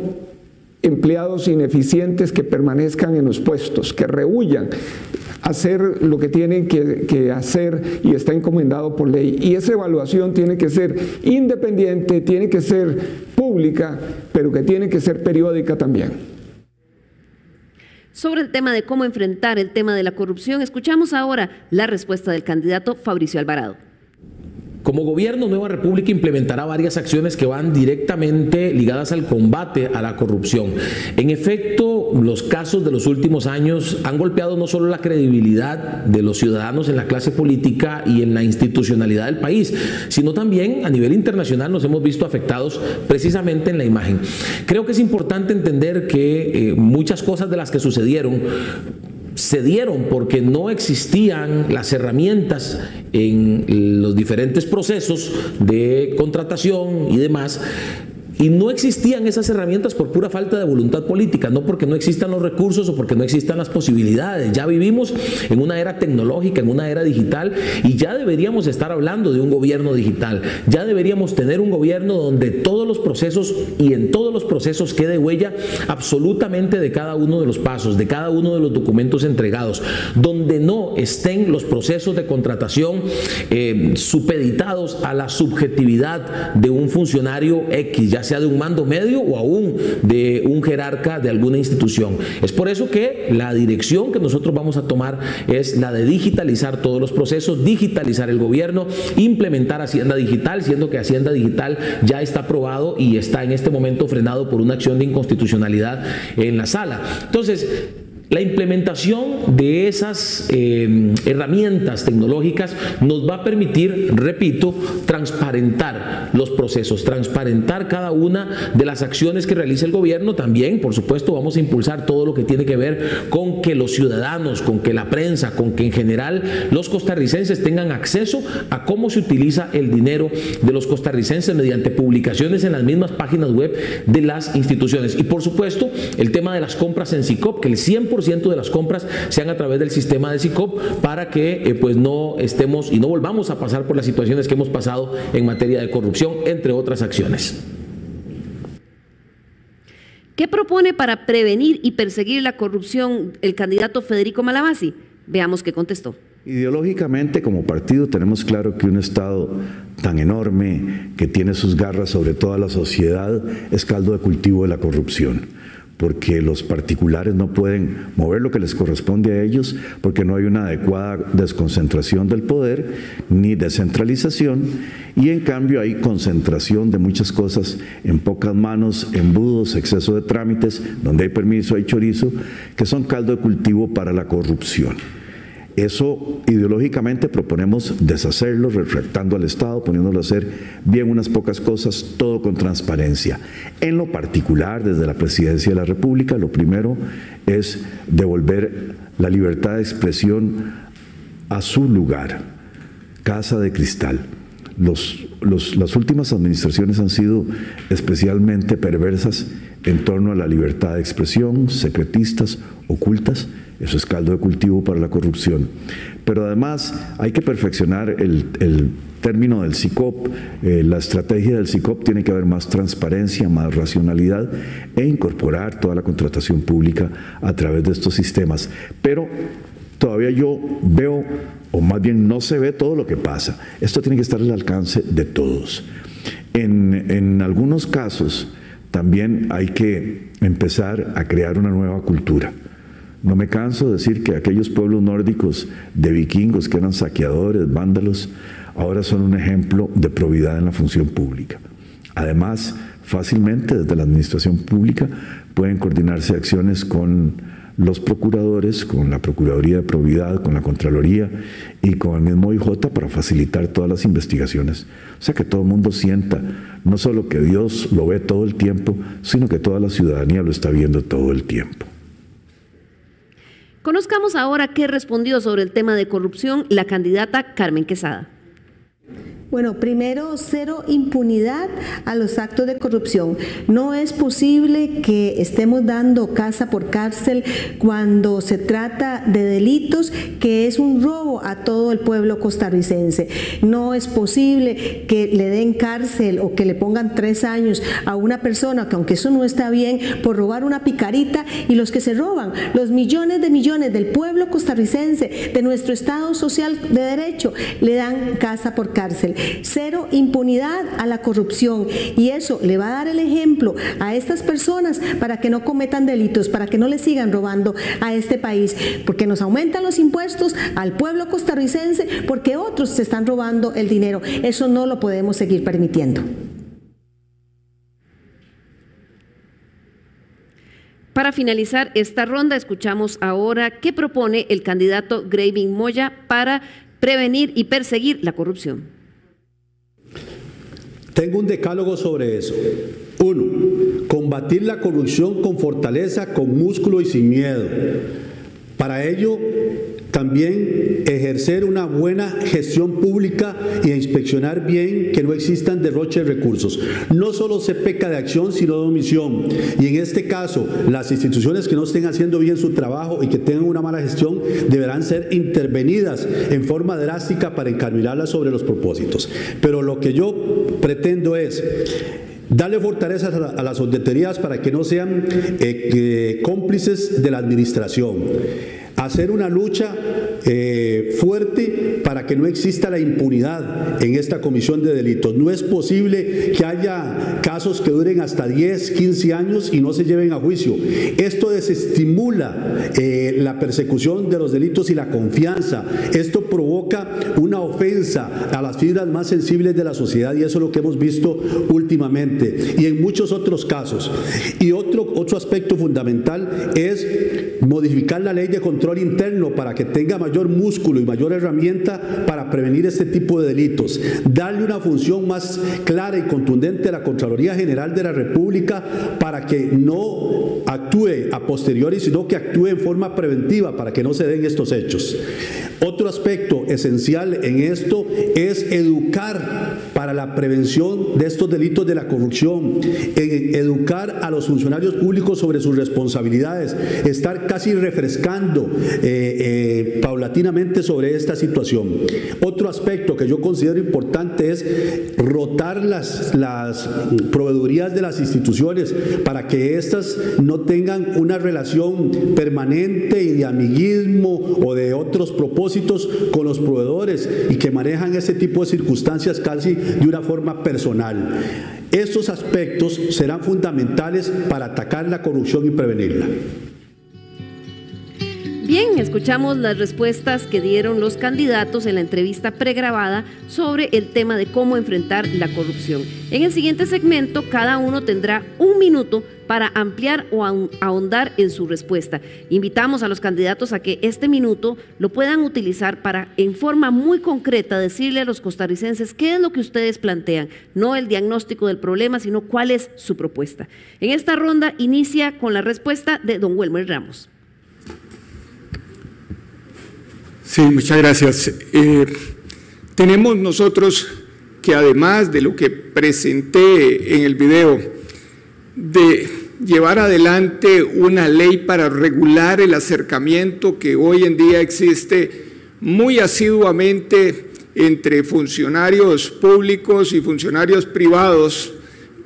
empleados ineficientes que permanezcan en los puestos, que rehuyan hacer lo que tienen que hacer y está encomendado por ley. Y esa evaluación tiene que ser independiente, tiene que ser pública, pero que tiene que ser periódica también. Sobre el tema de cómo enfrentar el tema de la corrupción, escuchamos ahora la respuesta del candidato Fabricio Alvarado. Como gobierno, Nueva República implementará varias acciones que van directamente ligadas al combate a la corrupción. En efecto, los casos de los últimos años han golpeado no solo la credibilidad de los ciudadanos en la clase política y en la institucionalidad del país, sino también a nivel internacional nos hemos visto afectados precisamente en la imagen. Creo que es importante entender que muchas cosas de las que sucedieron se dieron porque no existían las herramientas en los diferentes procesos de contratación y demás Y no existían esas herramientas por pura falta de voluntad política, no porque no existan los recursos o porque no existan las posibilidades. Ya vivimos en una era tecnológica, en una era digital, y ya deberíamos estar hablando de un gobierno digital. Ya deberíamos tener un gobierno donde todos los procesos y en todos los procesos quede huella absolutamente de cada uno de los pasos, de cada uno de los documentos entregados, donde no estén los procesos de contratación supeditados a la subjetividad de un funcionario X, ya sea de un mando medio o aún de un jerarca de alguna institución. Es por eso que la dirección que nosotros vamos a tomar es la de digitalizar todos los procesos, digitalizar el gobierno, implementar Hacienda Digital, siendo que Hacienda Digital ya está aprobado y está en este momento frenado por una acción de inconstitucionalidad en la sala. Entonces, la implementación de esas herramientas tecnológicas nos va a permitir, repito, transparentar los procesos, transparentar cada una de las acciones que realiza el gobierno. También, por supuesto, vamos a impulsar todo lo que tiene que ver con que los ciudadanos, con que la prensa, con que en general los costarricenses tengan acceso a cómo se utiliza el dinero de los costarricenses mediante publicaciones en las mismas páginas web de las instituciones. Y, por supuesto, el tema de las compras en SICOP, que el 100% de las compras sean a través del sistema de SICOP para que pues no estemos y no volvamos a pasar por las situaciones que hemos pasado en materia de corrupción, entre otras acciones. ¿Qué propone para prevenir y perseguir la corrupción el candidato Federico Malabasi? Veamos qué contestó. Ideológicamente, como partido, tenemos claro que un Estado tan enorme que tiene sus garras sobre toda la sociedad es caldo de cultivo de la corrupción, porque los particulares no pueden mover lo que les corresponde a ellos, porque no hay una adecuada desconcentración del poder ni descentralización, y en cambio hay concentración de muchas cosas en pocas manos, embudos, exceso de trámites, donde hay permiso, hay chorizo, que son caldo de cultivo para la corrupción. Eso ideológicamente proponemos deshacerlo, retractando al Estado, poniéndolo a hacer bien unas pocas cosas, todo con transparencia. En lo particular, desde la Presidencia de la República, lo primero es devolver la libertad de expresión a su lugar, casa de cristal. Las últimas administraciones han sido especialmente perversas en torno a la libertad de expresión, secretistas, ocultas. Eso es caldo de cultivo para la corrupción. Pero además hay que perfeccionar el término del SICOP. La estrategia del SICOP tiene que haber más transparencia, más racionalidad e incorporar toda la contratación pública a través de estos sistemas. Pero todavía yo veo, o más bien no se ve todo lo que pasa. Esto tiene que estar al alcance de todos. En algunos casos también hay que empezar a crear una nueva cultura. No me canso de decir que aquellos pueblos nórdicos de vikingos que eran saqueadores, vándalos, ahora son un ejemplo de probidad en la función pública. Además, fácilmente desde la administración pública pueden coordinarse acciones con los procuradores, con la Procuraduría de Probidad, con la Contraloría y con el mismo OIJ para facilitar todas las investigaciones. O sea, que todo el mundo sienta no solo que Dios lo ve todo el tiempo, sino que toda la ciudadanía lo está viendo todo el tiempo. Conozcamos ahora qué respondió sobre el tema de corrupción la candidata Carmen Quesada. Bueno, primero, cero impunidad a los actos de corrupción. No es posible que estemos dando casa por cárcel cuando se trata de delitos que es un robo a todo el pueblo costarricense. No es posible que le den cárcel o que le pongan 3 años a una persona, que aunque eso no está bien, por robar una picarita, y los que se roban los millones de millones del pueblo costarricense, de nuestro Estado social de derecho, le dan casa por cárcel. Cero impunidad a la corrupción, y eso le va a dar el ejemplo a estas personas para que no cometan delitos, para que no le sigan robando a este país, porque nos aumentan los impuestos al pueblo costarricense porque otros se están robando el dinero. Eso no lo podemos seguir permitiendo. Para finalizar esta ronda, escuchamos ahora qué propone el candidato Graving Moya para prevenir y perseguir la corrupción. Tengo un decálogo sobre eso. 1. Combatir la corrupción con fortaleza, con músculo y sin miedo. Para ello, También ejercer una buena gestión pública e inspeccionar bien que no existan derroches de recursos. No solo se peca de acción, sino de omisión. Y en este caso, las instituciones que no estén haciendo bien su trabajo y que tengan una mala gestión deberán ser intervenidas en forma drástica para encaminarlas sobre los propósitos. Pero lo que yo pretendo es darle fortaleza a las secretarías para que no sean cómplices de la administración. Hacer una lucha fuerte para que no exista la impunidad en esta comisión de delitos. No es posible que haya casos que duren hasta 10, 15 años y no se lleven a juicio. Esto desestimula la persecución de los delitos y la confianza. Esto provoca una ofensa a las fibras más sensibles de la sociedad y eso es lo que hemos visto últimamente y en muchos otros casos. Y otro aspecto fundamental es modificar la ley de control interno para que tenga mayor músculo y mayor herramienta para prevenir este tipo de delitos. Darle una función más clara y contundente a la Contraloría General de la República para que no actúe a posteriori, sino que actúe en forma preventiva para que no se den estos hechos. Otro aspecto esencial en esto es educar para la prevención de estos delitos de la corrupción, educar a los funcionarios públicos sobre sus responsabilidades, estar casi refrescando paulatinamente sobre esta situación. Otro aspecto que yo considero importante es rotar las proveedurías de las instituciones para que éstas no tengan una relación permanente y de amiguismo o de otros propósitos con los proveedores y que manejan ese tipo de circunstancias casi de una forma personal. Estos aspectos serán fundamentales para atacar la corrupción y prevenirla. Bien, escuchamos las respuestas que dieron los candidatos en la entrevista pregrabada sobre el tema de cómo enfrentar la corrupción. En el siguiente segmento, cada uno tendrá un minuto para ampliar o ahondar en su respuesta. Invitamos a los candidatos a que este minuto lo puedan utilizar para, en forma muy concreta, decirle a los costarricenses qué es lo que ustedes plantean, no el diagnóstico del problema, sino cuál es su propuesta. En esta ronda inicia con la respuesta de don Welmer Ramos. Sí, muchas gracias. Tenemos nosotros que, además de lo que presenté en el video, de llevar adelante una ley para regular el acercamiento que hoy en día existe muy asiduamente entre funcionarios públicos y funcionarios privados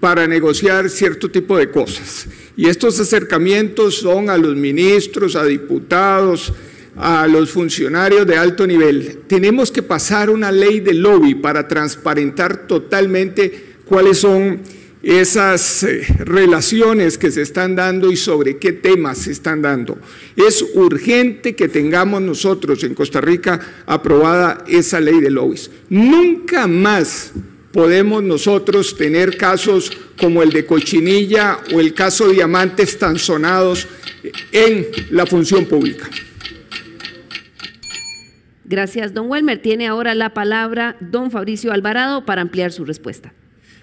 para negociar cierto tipo de cosas. Y estos acercamientos son a los ministros, a diputados, a los funcionarios de alto nivel. Tenemos que pasar una ley de lobby para transparentar totalmente cuáles son esas relaciones que se están dando y sobre qué temas se están dando. Es urgente que tengamos nosotros en Costa Rica aprobada esa ley de lobbies. Nunca más podemos nosotros tener casos como el de Cochinilla o el caso Diamantes tan sonados en la función pública. Gracias, don Welmer. Tiene ahora la palabra don Fabricio Alvarado para ampliar su respuesta.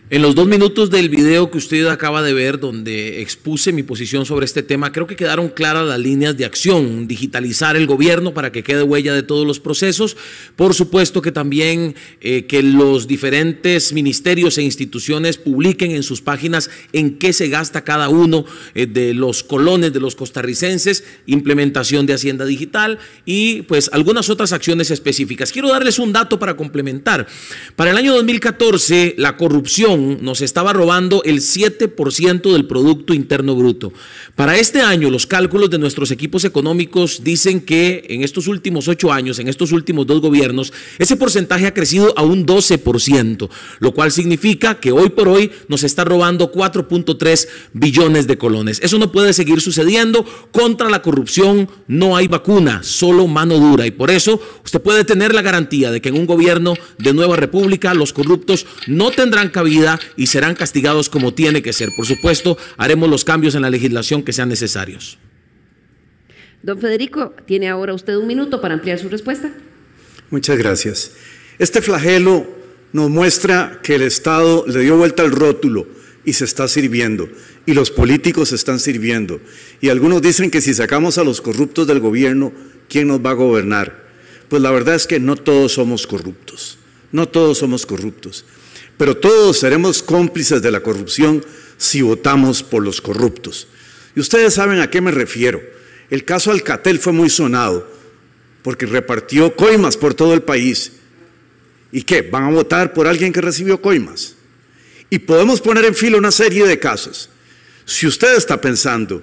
En los 2 minutos del video que usted acaba de ver, donde expuse mi posición sobre este tema, creo que quedaron claras las líneas de acción: digitalizar el gobierno para que quede huella de todos los procesos. Por supuesto que también que los diferentes ministerios e instituciones publiquen en sus páginas en qué se gasta cada uno de los colones de los costarricenses, implementación de Hacienda Digital y pues algunas otras acciones específicas. Quiero darles un dato para complementar. Para el año 2014, la corrupción nos estaba robando el 7% del Producto Interno Bruto. Para este año, los cálculos de nuestros equipos económicos dicen que en estos últimos 8 años, en estos últimos 2 gobiernos, ese porcentaje ha crecido a un 12%, lo cual significa que hoy por hoy nos está robando 4.3 billones de colones. Eso no puede seguir sucediendo. Contra la corrupción no hay vacuna, solo mano dura, y por eso usted puede tener la garantía de que en un gobierno de Nueva República los corruptos no tendrán cabida y serán castigados como tiene que ser. Por supuesto, haremos los cambios en la legislación que sean necesarios. Don Federico, tiene ahora usted un minuto para ampliar su respuesta. Muchas gracias. Este flagelo nos muestra que el Estado le dio vuelta al rótulo y se está sirviendo, y los políticos se están sirviendo. Y algunos dicen que si sacamos a los corruptos del gobierno, ¿quién nos va a gobernar? Pues la verdad es que no todos somos corruptos, no todos somos corruptos, pero todos seremos cómplices de la corrupción si votamos por los corruptos. Y ustedes saben a qué me refiero. El caso Alcatel fue muy sonado porque repartió coimas por todo el país. ¿Y qué? ¿Van a votar por alguien que recibió coimas? Y podemos poner en fila una serie de casos. Si usted está pensando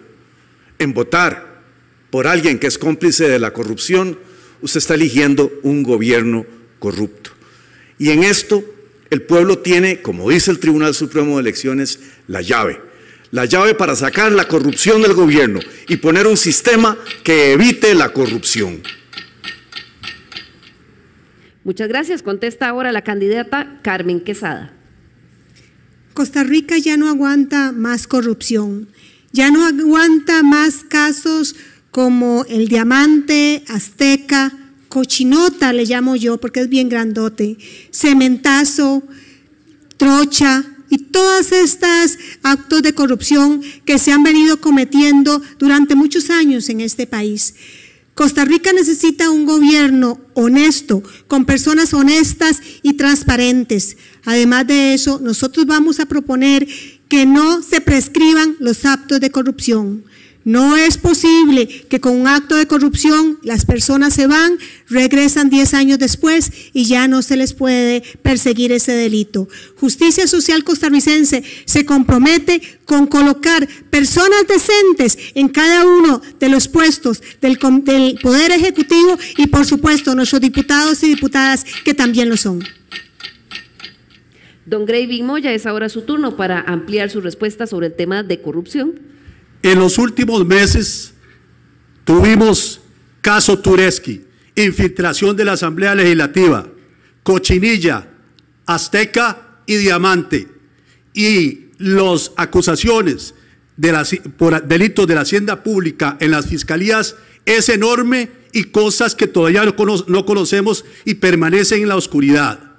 en votar por alguien que es cómplice de la corrupción, usted está eligiendo un gobierno corrupto. Y en esto el pueblo tiene, como dice el Tribunal Supremo de Elecciones, la llave para sacar la corrupción del gobierno y poner un sistema que evite la corrupción. Muchas gracias. Contesta ahora la candidata Carmen Quesada. Costa Rica ya no aguanta más corrupción, ya no aguanta más casos como el Diamante, Azteca, Cochinota le llamo yo porque es bien grandote, Cementazo, Trocha y todas estas actos de corrupción que se han venido cometiendo durante muchos años en este país. Costa Rica necesita un gobierno honesto, con personas honestas y transparentes. Además de eso, nosotros vamos a proponer que no se prescriban los actos de corrupción. No es posible que con un acto de corrupción las personas se van, regresan 10 años después y ya no se les puede perseguir ese delito. Justicia Social Costarricense se compromete con colocar personas decentes en cada uno de los puestos del Poder Ejecutivo y por supuesto nuestros diputados y diputadas que también lo son. Don Gravy Moya, es ahora su turno para ampliar su respuesta sobre el tema de corrupción. En los últimos meses tuvimos caso Turesky, infiltración de la Asamblea Legislativa, Cochinilla, Azteca y Diamante, y las acusaciones por delitos de la hacienda pública en las fiscalías es enorme y cosas que todavía no conocemos y permanecen en la oscuridad.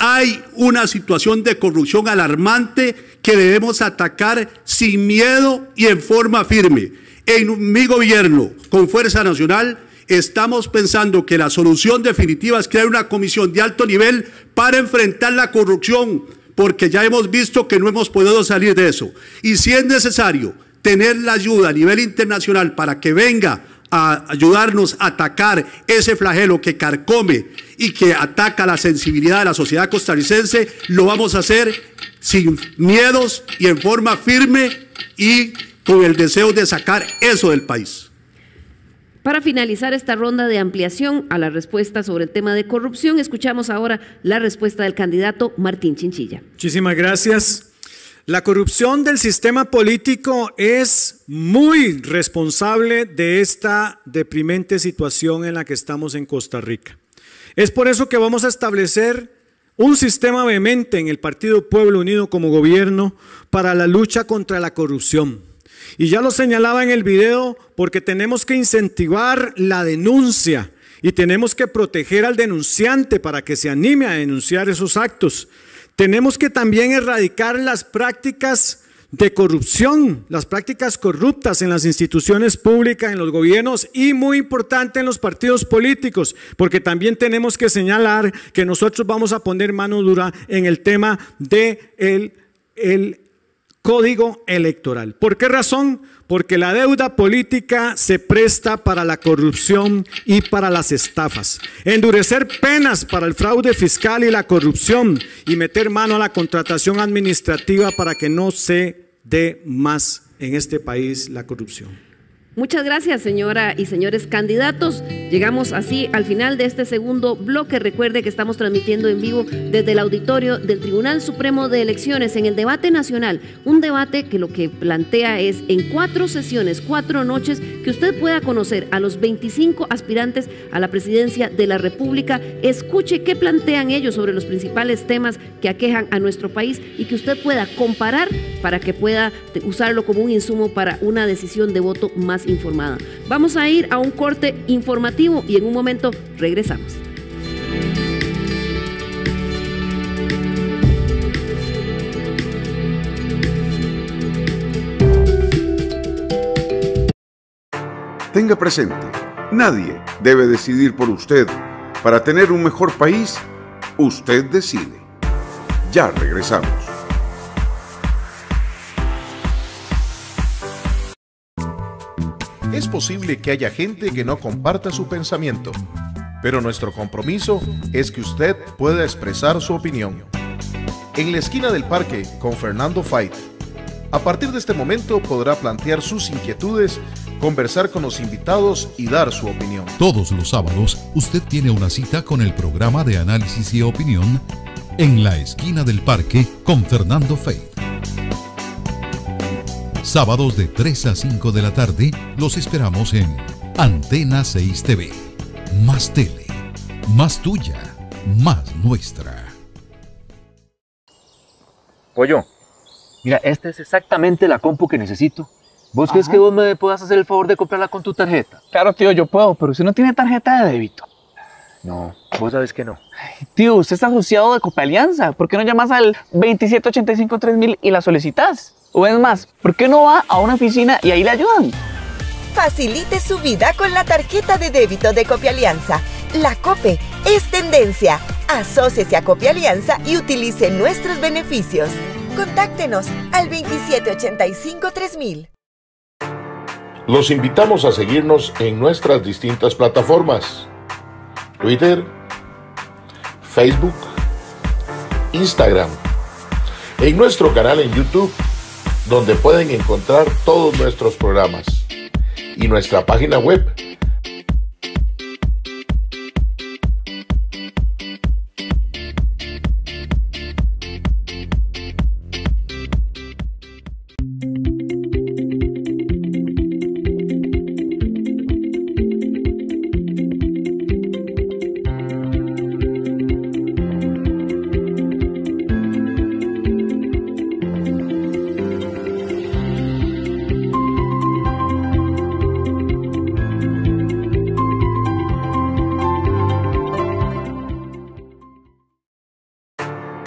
Hay una situación de corrupción alarmante que debemos atacar sin miedo y en forma firme. En mi gobierno, con Fuerza Nacional, estamos pensando que la solución definitiva es crear una comisión de alto nivel para enfrentar la corrupción, porque ya hemos visto que no hemos podido salir de eso. Y si es necesario tener la ayuda a nivel internacional para que venga a ayudarnos a atacar ese flagelo que carcome y que ataca la sensibilidad de la sociedad costarricense, lo vamos a hacer sin miedos y en forma firme y con el deseo de sacar eso del país. Para finalizar esta ronda de ampliación a la respuesta sobre el tema de corrupción, escuchamos ahora la respuesta del candidato Martín Chinchilla. Muchísimas gracias. La corrupción del sistema político es muy responsable de esta deprimente situación en la que estamos en Costa Rica. Es por eso que vamos a establecer un sistema vehemente en el Partido Pueblo Unido como gobierno para la lucha contra la corrupción. Y ya lo señalaba en el video, porque tenemos que incentivar la denuncia y tenemos que proteger al denunciante para que se anime a denunciar esos actos. Tenemos que también erradicar las prácticas de corrupción, las prácticas corruptas en las instituciones públicas, en los gobiernos y muy importante en los partidos políticos, porque también tenemos que señalar que nosotros vamos a poner mano dura en el tema de el código electoral. ¿Por qué razón? Porque la deuda política se presta para la corrupción y para las estafas. Endurecer penas para el fraude fiscal y la corrupción y meter mano a la contratación administrativa para que no se dé más en este país la corrupción. Muchas gracias, señora y señores candidatos. Llegamos así al final de este segundo bloque. Recuerde que estamos transmitiendo en vivo desde el auditorio del Tribunal Supremo de Elecciones en el debate nacional. Un debate que lo que plantea es en 4 sesiones, 4 noches, que usted pueda conocer a los 25 aspirantes a la presidencia de la República. Escuche qué plantean ellos sobre los principales temas que aquejan a nuestro país y que usted pueda comparar para que pueda usarlo como un insumo para una decisión de voto más informada. Vamos a ir a un corte informativo y en un momento regresamos. Tenga presente, Nadie debe decidir por usted. Para tener un mejor país, usted decide. Ya regresamos. Es posible que haya gente que no comparta su pensamiento, pero nuestro compromiso es que usted pueda expresar su opinión. En la esquina del parque con Fernando Fait. A partir de este momento podrá plantear sus inquietudes, conversar con los invitados y dar su opinión. Todos los sábados usted tiene una cita con el programa de análisis y opinión en la esquina del parque con Fernando Fait. Sábados de 3 a 5 de la tarde los esperamos en Antena 6 TV. Más tele, más tuya, más nuestra. Pollo, mira, esta es exactamente la compu que necesito. ¿Vos crees que vos me puedas hacer el favor de comprarla con tu tarjeta? Claro, tío, yo puedo, pero usted no tiene tarjeta de débito. No, vos sabes que no. Ay, tío, usted está asociado de Copealianza. ¿Por qué no llamas al 2785-3000 y la solicitas? O es más, ¿por qué no va a una oficina y ahí le ayudan? Facilite su vida con la tarjeta de débito de Copealianza. La Cope es tendencia. Asóciese a Copealianza y utilice nuestros beneficios. Contáctenos al 2785-3000. Los invitamos a seguirnos en nuestras distintas plataformas: Twitter, Facebook, Instagram, en nuestro canal en YouTube, donde pueden encontrar todos nuestros programas, y nuestra página web.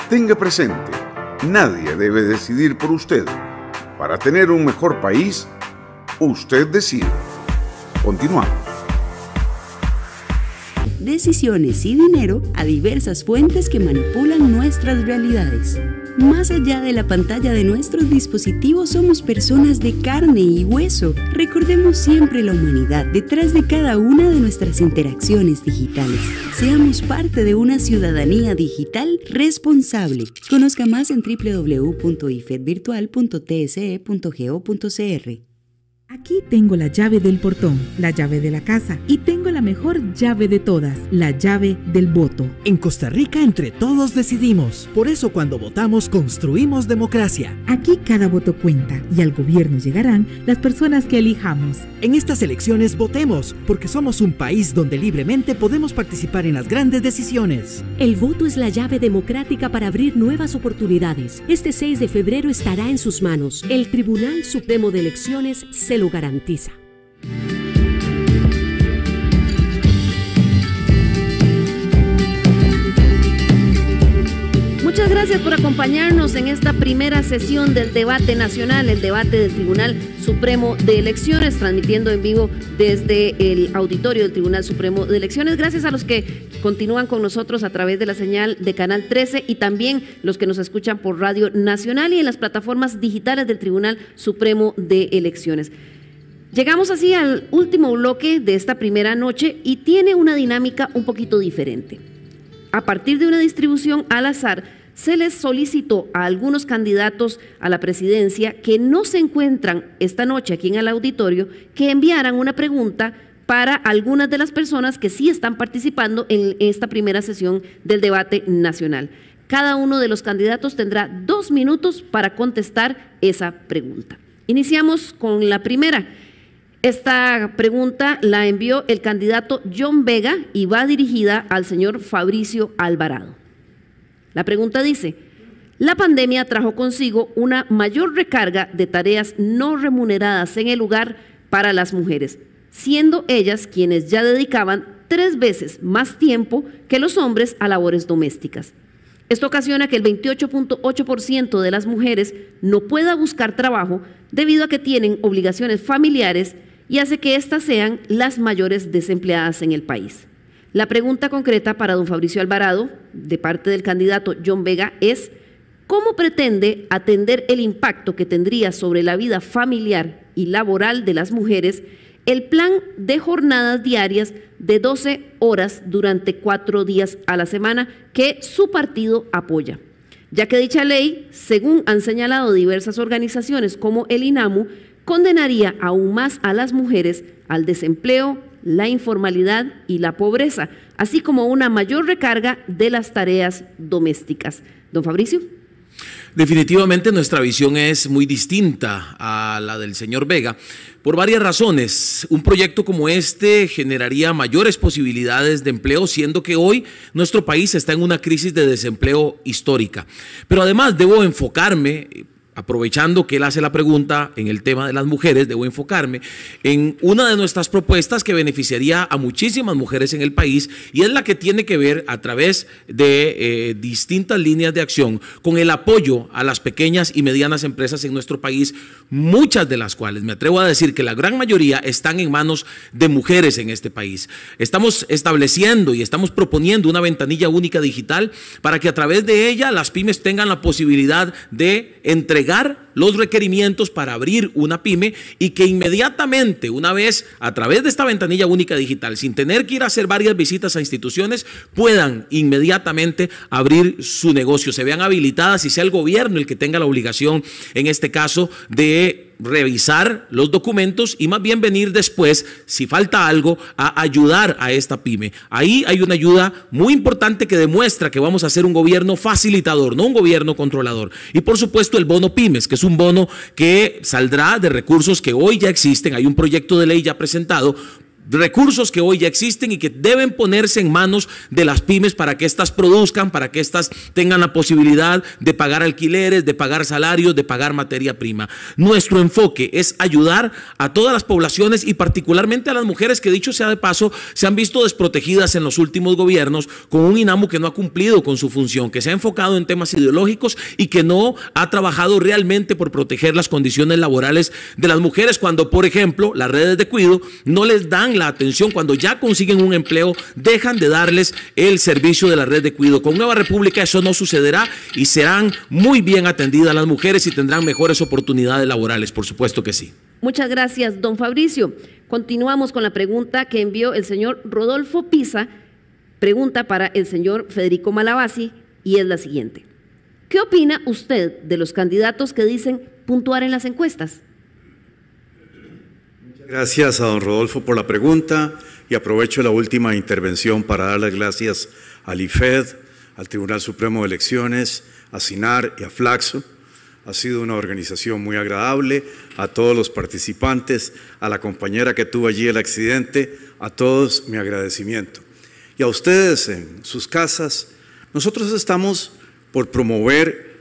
Tenga presente, nadie debe decidir por usted. Para tener un mejor país, usted decide. Continuamos. Decisiones y dinero a diversas fuentes que manipulan nuestras realidades. Más allá de la pantalla de nuestros dispositivos, somos personas de carne y hueso. Recordemos siempre la humanidad detrás de cada una de nuestras interacciones digitales. Seamos parte de una ciudadanía digital responsable. Conozca más en www.ifedvirtual.tse.go.cr. Aquí tengo la llave del portón, la llave de la casa y tengo la mejor llave de todas, la llave del voto. En Costa Rica entre todos decidimos, por eso cuando votamos construimos democracia. Aquí cada voto cuenta y al gobierno llegarán las personas que elijamos. En estas elecciones votemos, porque somos un país donde libremente podemos participar en las grandes decisiones. El voto es la llave democrática para abrir nuevas oportunidades. Este 6 de febrero estará en sus manos. El Tribunal Supremo de Elecciones se lo garantiza. Muchas gracias por acompañarnos en esta primera sesión del debate nacional, el debate del Tribunal Supremo de Elecciones, transmitiendo en vivo desde el auditorio del Tribunal Supremo de Elecciones. Gracias a los que continúan con nosotros a través de la señal de Canal 13 y también los que nos escuchan por Radio Nacional y en las plataformas digitales del Tribunal Supremo de Elecciones. Llegamos así al último bloque de esta primera noche y tiene una dinámica un poquito diferente. A partir de una distribución al azar, se les solicitó a algunos candidatos a la presidencia que no se encuentran esta noche aquí en el auditorio que enviaran una pregunta para algunas de las personas que sí están participando en esta primera sesión del debate nacional. Cada uno de los candidatos tendrá 2 minutos para contestar esa pregunta. Iniciamos con la primera. Esta pregunta la envió el candidato John Vega y va dirigida al señor Fabricio Alvarado. La pregunta dice: la pandemia trajo consigo una mayor recarga de tareas no remuneradas en el hogar para las mujeres, siendo ellas quienes ya dedicaban 3 veces más tiempo que los hombres a labores domésticas. Esto ocasiona que el 28.8% de las mujeres no pueda buscar trabajo debido a que tienen obligaciones familiares y hace que éstas sean las mayores desempleadas en el país. La pregunta concreta para don Fabricio Alvarado, de parte del candidato John Vega, es ¿cómo pretende atender el impacto que tendría sobre la vida familiar y laboral de las mujeres el plan de jornadas diarias de 12 horas durante 4 días a la semana que su partido apoya? Ya que dicha ley, según han señalado diversas organizaciones como el INAMU, condenaría aún más a las mujeres al desempleo, la informalidad y la pobreza, así como una mayor recarga de las tareas domésticas. Don Fabricio. Definitivamente nuestra visión es muy distinta a la del señor Vega por varias razones. Un proyecto como este generaría mayores posibilidades de empleo, siendo que hoy nuestro país está en una crisis de desempleo histórica. Pero además debo enfocarme, aprovechando que él hace la pregunta en el tema de las mujeres, debo enfocarme en una de nuestras propuestas que beneficiaría a muchísimas mujeres en el país, y es la que tiene que ver a través de distintas líneas de acción con el apoyo a las pequeñas y medianas empresas en nuestro país, muchas de las cuales, me atrevo a decir que la gran mayoría están en manos de mujeres en este país. Estamos estableciendo y estamos proponiendo una ventanilla única digital para que a través de ella las pymes tengan la posibilidad de entregar los requerimientos para abrir una pyme, y que inmediatamente, una vez a través de esta ventanilla única digital, sin tener que ir a hacer varias visitas a instituciones, puedan inmediatamente abrir su negocio, se vean habilitadas y sea el gobierno el que tenga la obligación, en este caso, de revisar los documentos y más bien venir después, si falta algo, a ayudar a esta pyme. Ahí hay una ayuda muy importante que demuestra que vamos a ser un gobierno facilitador, no un gobierno controlador. Y por supuesto el bono pymes, que es un bono que saldrá de recursos que hoy ya existen. Hay un proyecto de ley ya presentado, recursos que hoy ya existen y que deben ponerse en manos de las pymes para que éstas produzcan, para que éstas tengan la posibilidad de pagar alquileres, de pagar salarios, de pagar materia prima. Nuestro enfoque es ayudar a todas las poblaciones y particularmente a las mujeres que, dicho sea de paso, se han visto desprotegidas en los últimos gobiernos con un INAMU que no ha cumplido con su función, que se ha enfocado en temas ideológicos y que no ha trabajado realmente por proteger las condiciones laborales de las mujeres cuando, por ejemplo, las redes de cuidado no les dan la atención. Cuando ya consiguen un empleo, dejan de darles el servicio de la red de cuidado. Con Nueva República eso no sucederá y serán muy bien atendidas las mujeres y tendrán mejores oportunidades laborales, por supuesto que sí. Muchas gracias, don Fabricio. Continuamos con la pregunta que envió el señor Rodolfo Pisa, pregunta para el señor Federico Malabasi, y es la siguiente. ¿Qué opina usted de los candidatos que dicen puntuar en las encuestas? Gracias a don Rodolfo por la pregunta, y aprovecho la última intervención para dar las gracias al IFED, al Tribunal Supremo de Elecciones, a SINAR y a Flaxo. Ha sido una organización muy agradable, a todos los participantes, a la compañera que tuvo allí el accidente, a todos mi agradecimiento. Y a ustedes en sus casas, nosotros estamos por promover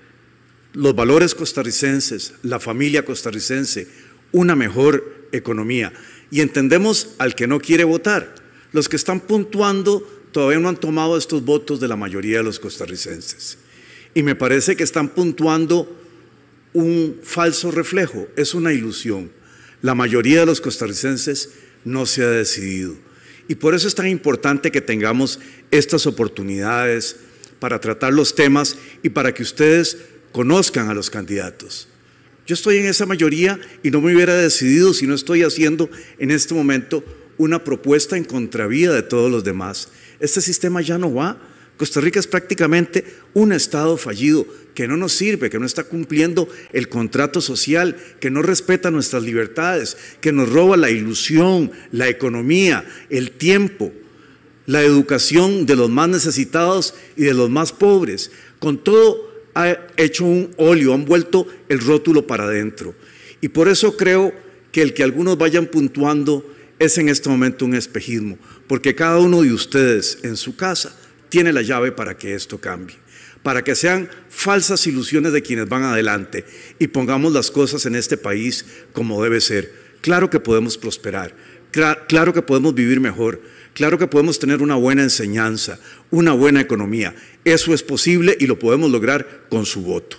los valores costarricenses, la familia costarricense, una mejor economía, y entendemos al que no quiere votar. Los que están puntuando todavía no han tomado estos votos de la mayoría de los costarricenses, y me parece que están puntuando un falso reflejo, es una ilusión. La mayoría de los costarricenses no se ha decidido, y por eso es tan importante que tengamos estas oportunidades para tratar los temas y para que ustedes conozcan a los candidatos. Yo estoy en esa mayoría y no me hubiera decidido si no estoy haciendo en este momento una propuesta en contravía de todos los demás. Este sistema ya no va. Costa Rica es prácticamente un estado fallido que no nos sirve, que no está cumpliendo el contrato social, que no respeta nuestras libertades, que nos roba la ilusión, la economía, el tiempo, la educación de los más necesitados y de los más pobres. Con todo, ha hecho un óleo, han vuelto el rótulo para adentro. Y por eso creo que el que algunos vayan puntuando es en este momento un espejismo, porque cada uno de ustedes en su casa tiene la llave para que esto cambie, para que sean falsas ilusiones de quienes van adelante y pongamos las cosas en este país como debe ser. Claro que podemos prosperar, claro que podemos vivir mejor, claro que podemos tener una buena enseñanza, una buena economía. Eso es posible y lo podemos lograr con su voto.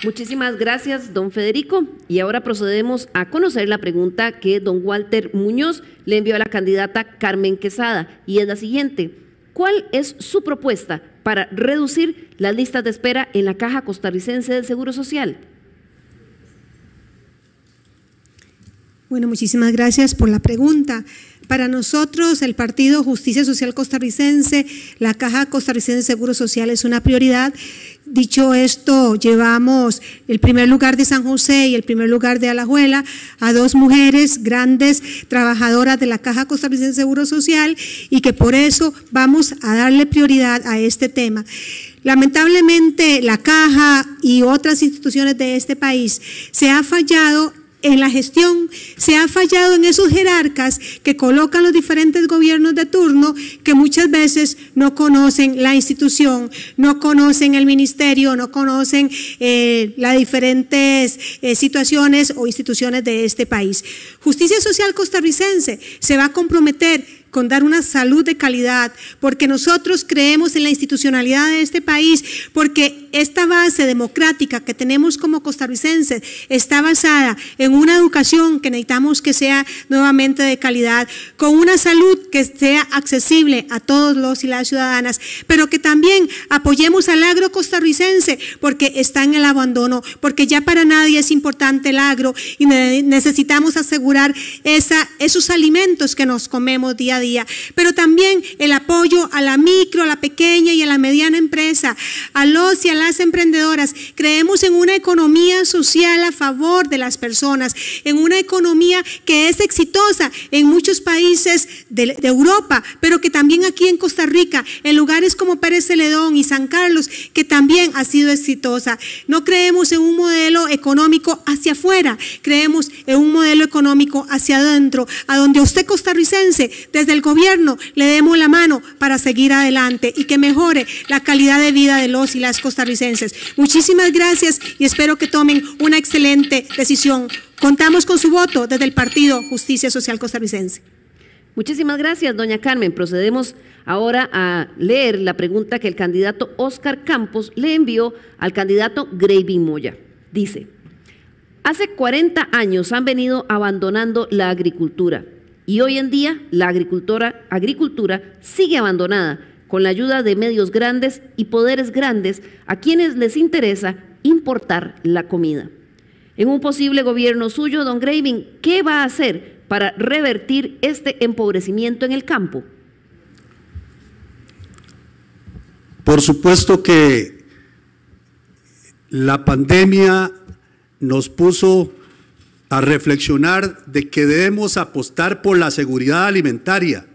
Muchísimas gracias, don Federico. Y ahora procedemos a conocer la pregunta que don Walter Muñoz le envió a la candidata Carmen Quesada, y es la siguiente: ¿cuál es su propuesta para reducir las listas de espera en la Caja Costarricense del Seguro Social? Bueno, muchísimas gracias por la pregunta. Para nosotros, el Partido Justicia Social Costarricense, la Caja Costarricense de Seguro Social es una prioridad. Dicho esto, llevamos el primer lugar de San José y el primer lugar de Alajuela a dos mujeres grandes trabajadoras de la Caja Costarricense de Seguro Social, y que por eso vamos a darle prioridad a este tema. Lamentablemente, la Caja y otras instituciones de este país se ha fallado en la gestión, se ha fallado en esos jerarcas que colocan los diferentes gobiernos de turno, que muchas veces no conocen la institución, no conocen el ministerio, no conocen las diferentes situaciones o instituciones de este país. Justicia Social Costarricense se va a comprometer con dar una salud de calidad, porque nosotros creemos en la institucionalidad de este país, porque esta base democrática que tenemos como costarricenses está basada en una educación que necesitamos que sea nuevamente de calidad, con una salud que sea accesible a todos los y las ciudadanas, pero que también apoyemos al agro costarricense, porque está en el abandono, porque ya para nadie es importante el agro, y necesitamos asegurar esos alimentos que nos comemos día a día, pero también el apoyo a la micro, a la pequeña y a la mediana empresa, a los y a las emprendedoras. Creemos en una economía social a favor de las personas, en una economía que es exitosa en muchos países de Europa, pero que también aquí en Costa Rica, en lugares como Pérez Celedón y San Carlos, que también ha sido exitosa. No creemos en un modelo económico hacia afuera, creemos en un modelo económico hacia adentro, a donde usted costarricense, desde el gobierno, le demos la mano para seguir adelante y que mejore la calidad de vida de los y las costarricenses. Muchísimas gracias y espero que tomen una excelente decisión. Contamos con su voto desde el Partido Justicia Social Costarricense. Muchísimas gracias, doña Carmen. Procedemos ahora a leer la pregunta que el candidato Óscar Campos le envió al candidato Greivin Moya. Dice: hace 40 años han venido abandonando la agricultura, y hoy en día la agricultura sigue abandonada, con la ayuda de medios grandes y poderes grandes a quienes les interesa importar la comida. En un posible gobierno suyo, don Greivin, ¿qué va a hacer para revertir este empobrecimiento en el campo? Por supuesto que la pandemia nos puso a reflexionar de que debemos apostar por la seguridad alimentaria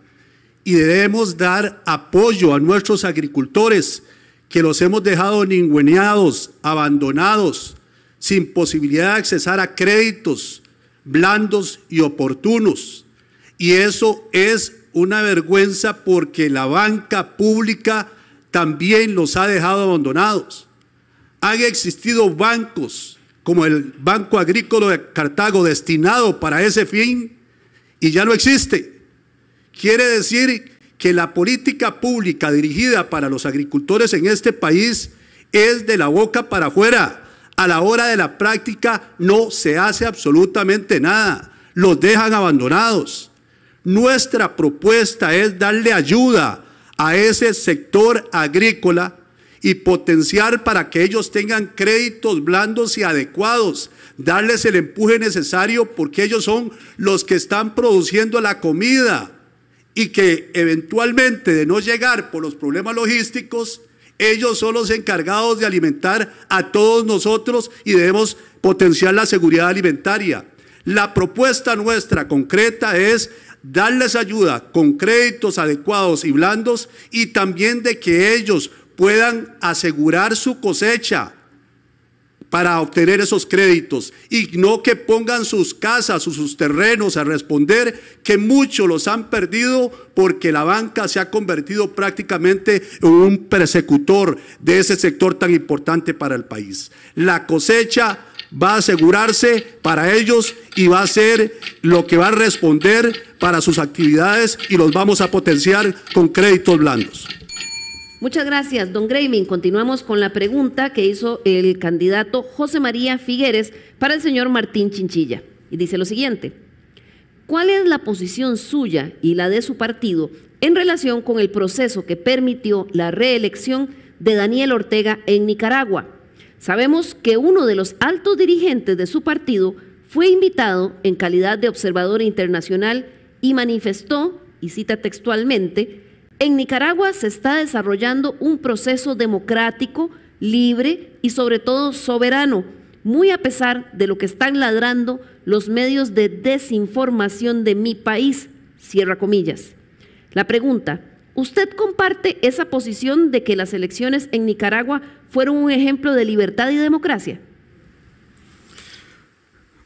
y debemos dar apoyo a nuestros agricultores, que los hemos dejado ninguneados, abandonados, sin posibilidad de accesar a créditos blandos y oportunos. Y eso es una vergüenza, porque la banca pública también los ha dejado abandonados. Han existido bancos como el Banco Agrícola de Cartago, destinado para ese fin, y ya no existe. Quiere decir que la política pública dirigida para los agricultores en este país es de la boca para afuera. A la hora de la práctica no se hace absolutamente nada, los dejan abandonados. Nuestra propuesta es darle ayuda a ese sector agrícola y potenciar para que ellos tengan créditos blandos y adecuados, darles el empuje necesario, porque ellos son los que están produciendo la comida, y que eventualmente, de no llegar por los problemas logísticos, ellos son los encargados de alimentar a todos nosotros, y debemos potenciar la seguridad alimentaria. La propuesta nuestra concreta es darles ayuda con créditos adecuados y blandos, y también de que ellos puedan asegurar su cosecha para obtener esos créditos, y no que pongan sus casas o sus terrenos a responder, que muchos los han perdido porque la banca se ha convertido prácticamente en un persecutor de ese sector tan importante para el país. La cosecha va a asegurarse para ellos y va a ser lo que va a responder para sus actividades, y los vamos a potenciar con créditos blandos. Muchas gracias, don Graving. Continuamos con la pregunta que hizo el candidato José María Figueres para el señor Martín Chinchilla. Y dice lo siguiente: ¿cuál es la posición suya y la de su partido en relación con el proceso que permitió la reelección de Daniel Ortega en Nicaragua? Sabemos que uno de los altos dirigentes de su partido fue invitado en calidad de observador internacional y manifestó, y cita textualmente: en Nicaragua se está desarrollando un proceso democrático, libre y sobre todo soberano, muy a pesar de lo que están ladrando los medios de desinformación de mi país, cierra comillas. La pregunta: ¿usted comparte esa posición de que las elecciones en Nicaragua fueron un ejemplo de libertad y democracia?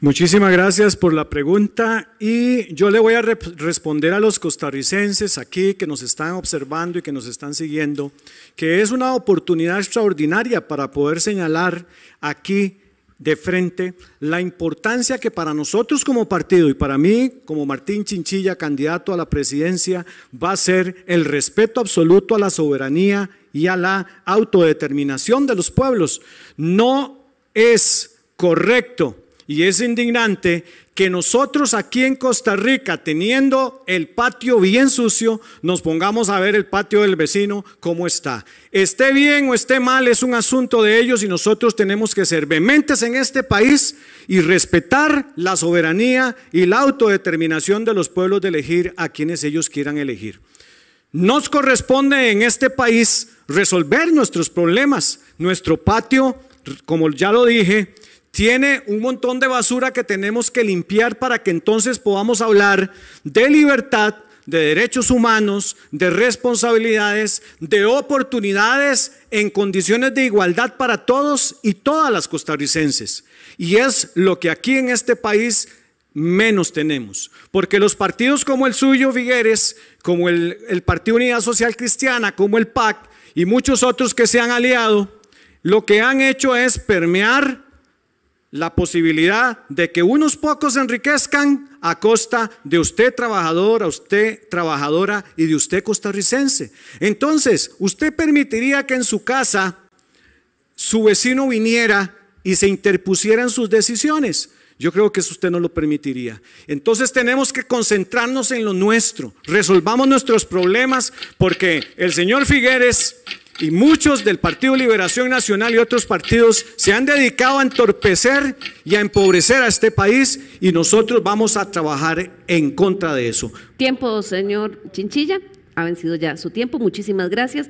Muchísimas gracias por la pregunta, y yo le voy a responder a los costarricenses aquí que nos están observando y que nos están siguiendo, que es una oportunidad extraordinaria para poder señalar aquí de frente la importancia que para nosotros como partido y para mí como Martín Chinchilla, candidato a la presidencia, va a ser el respeto absoluto a la soberanía y a la autodeterminación de los pueblos. No es correcto y es indignante que nosotros aquí en Costa Rica, teniendo el patio bien sucio, nos pongamos a ver el patio del vecino cómo está. Esté bien o esté mal, es un asunto de ellos, y nosotros tenemos que ser vehementes en este país y respetar la soberanía y la autodeterminación de los pueblos de elegir a quienes ellos quieran elegir. Nos corresponde en este país resolver nuestros problemas. Nuestro patio, como ya lo dije, tiene un montón de basura que tenemos que limpiar para que entonces podamos hablar de libertad, de derechos humanos, de responsabilidades, de oportunidades en condiciones de igualdad para todos y todas las costarricenses. Y es lo que aquí en este país menos tenemos, porque los partidos como el suyo, Figueres, como el Partido Unidad Social Cristiana, como el PAC y muchos otros que se han aliado, lo que han hecho es permear la posibilidad de que unos pocos se enriquezcan a costa de usted trabajador, a usted trabajadora y de usted costarricense. Entonces, ¿usted permitiría que en su casa su vecino viniera y se interpusiera en sus decisiones? Yo creo que eso usted no lo permitiría. Entonces tenemos que concentrarnos en lo nuestro, resolvamos nuestros problemas, porque el señor Figueres y muchos del Partido Liberación Nacional y otros partidos se han dedicado a entorpecer y a empobrecer a este país, y nosotros vamos a trabajar en contra de eso. Tiempo, señor Chinchilla, ha vencido ya su tiempo, muchísimas gracias.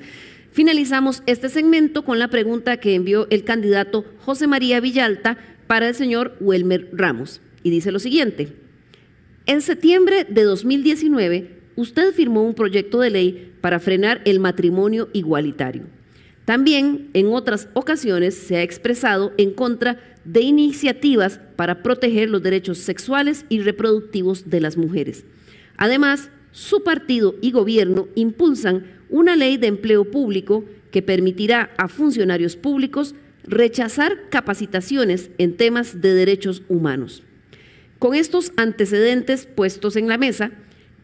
Finalizamos este segmento con la pregunta que envió el candidato José María Villalta para el señor Welmer Ramos, y dice lo siguiente: en septiembre de 2019, usted firmó un proyecto de ley para frenar el matrimonio igualitario. También en otras ocasiones se ha expresado en contra de iniciativas para proteger los derechos sexuales y reproductivos de las mujeres. Además, su partido y gobierno impulsan una ley de empleo público que permitirá a funcionarios públicos rechazar capacitaciones en temas de derechos humanos. Con estos antecedentes puestos en la mesa,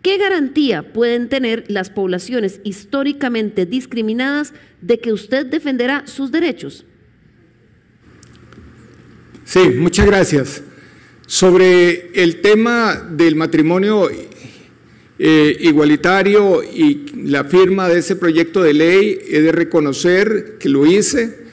¿qué garantía pueden tener las poblaciones históricamente discriminadas de que usted defenderá sus derechos? Sí, muchas gracias. Sobre el tema del matrimonio igualitario y la firma de ese proyecto de ley, he de reconocer que lo hice.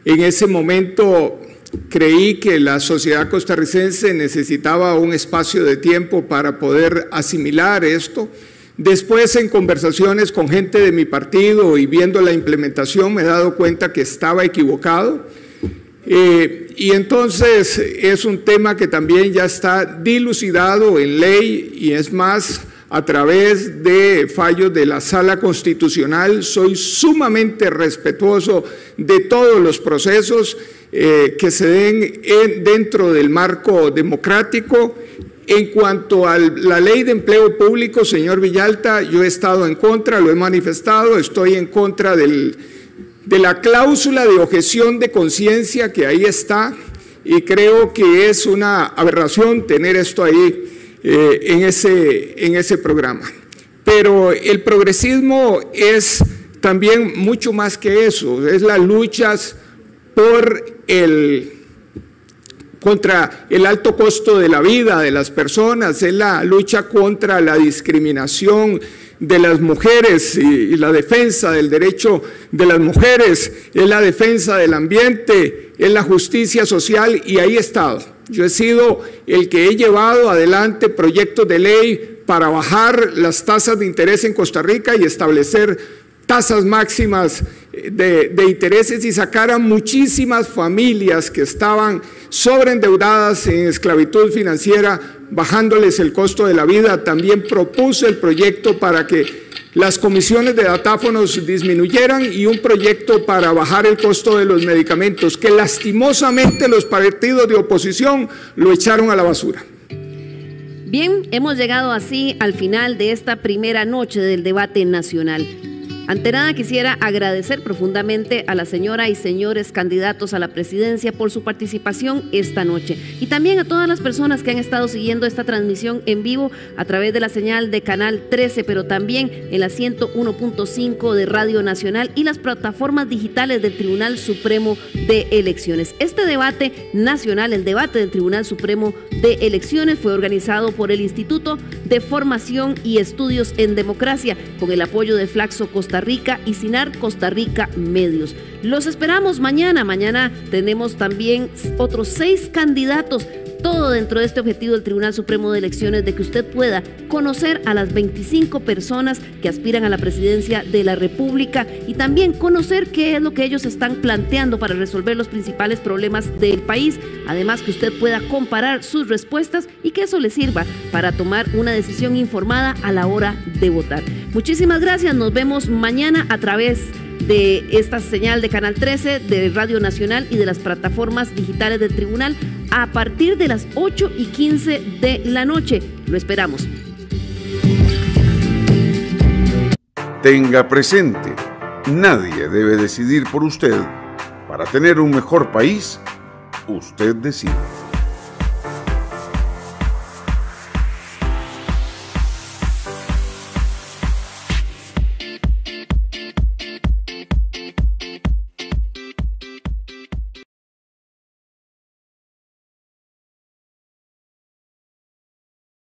En ese momento creí que la sociedad costarricense necesitaba un espacio de tiempo para poder asimilar esto. Después, en conversaciones con gente de mi partido y viendo la implementación, me he dado cuenta que estaba equivocado. Y entonces es un tema que también ya está dilucidado en ley, y es más, a través de fallos de la Sala Constitucional. Soy sumamente respetuoso de todos los procesos que se den dentro del marco democrático. En cuanto a la ley de empleo público, señor Villalta, yo he estado en contra, lo he manifestado, estoy en contra de la cláusula de objeción de conciencia que ahí está, y creo que es una aberración tener esto ahí en ese programa. Pero el progresismo es también mucho más que eso, es las luchas contra el alto costo de la vida de las personas, es la lucha contra la discriminación de las mujeres y la defensa del derecho de las mujeres, es la defensa del ambiente, es la justicia social, y ahí he estado. Yo he sido el que he llevado adelante proyectos de ley para bajar las tasas de interés en Costa Rica y establecer tasas máximas de intereses y sacar a muchísimas familias que estaban sobreendeudadas en esclavitud financiera, bajándoles el costo de la vida. También propuse el proyecto para que las comisiones de datáfonos disminuyeran y un proyecto para bajar el costo de los medicamentos, que lastimosamente los partidos de oposición lo echaron a la basura. Bien, hemos llegado así al final de esta primera noche del debate nacional. Ante nada quisiera agradecer profundamente a la señora y señores candidatos a la presidencia por su participación esta noche, y también a todas las personas que han estado siguiendo esta transmisión en vivo a través de la señal de Canal 13, pero también en la 101.5 de Radio Nacional y las plataformas digitales del Tribunal Supremo de Elecciones. Este debate nacional, el debate del Tribunal Supremo de Elecciones, fue organizado por el Instituto de Formación y Estudios en Democracia, con el apoyo de Flaxo Costa Rica y Sinar Costa Rica Medios. Los esperamos mañana. Mañana tenemos también otros 6 candidatos, todo dentro de este objetivo del Tribunal Supremo de Elecciones, de que usted pueda conocer a las 25 personas que aspiran a la presidencia de la República y también conocer qué es lo que ellos están planteando para resolver los principales problemas del país. Además, que usted pueda comparar sus respuestas y que eso le sirva para tomar una decisión informada a la hora de votar. Muchísimas gracias. Nos vemos mañana a través de esta señal de Canal 13, de Radio Nacional y de las plataformas digitales del Tribunal a partir de las 8:15 de la noche. Lo esperamos. Tenga presente, nadie debe decidir por usted. Para tener un mejor país, usted decide.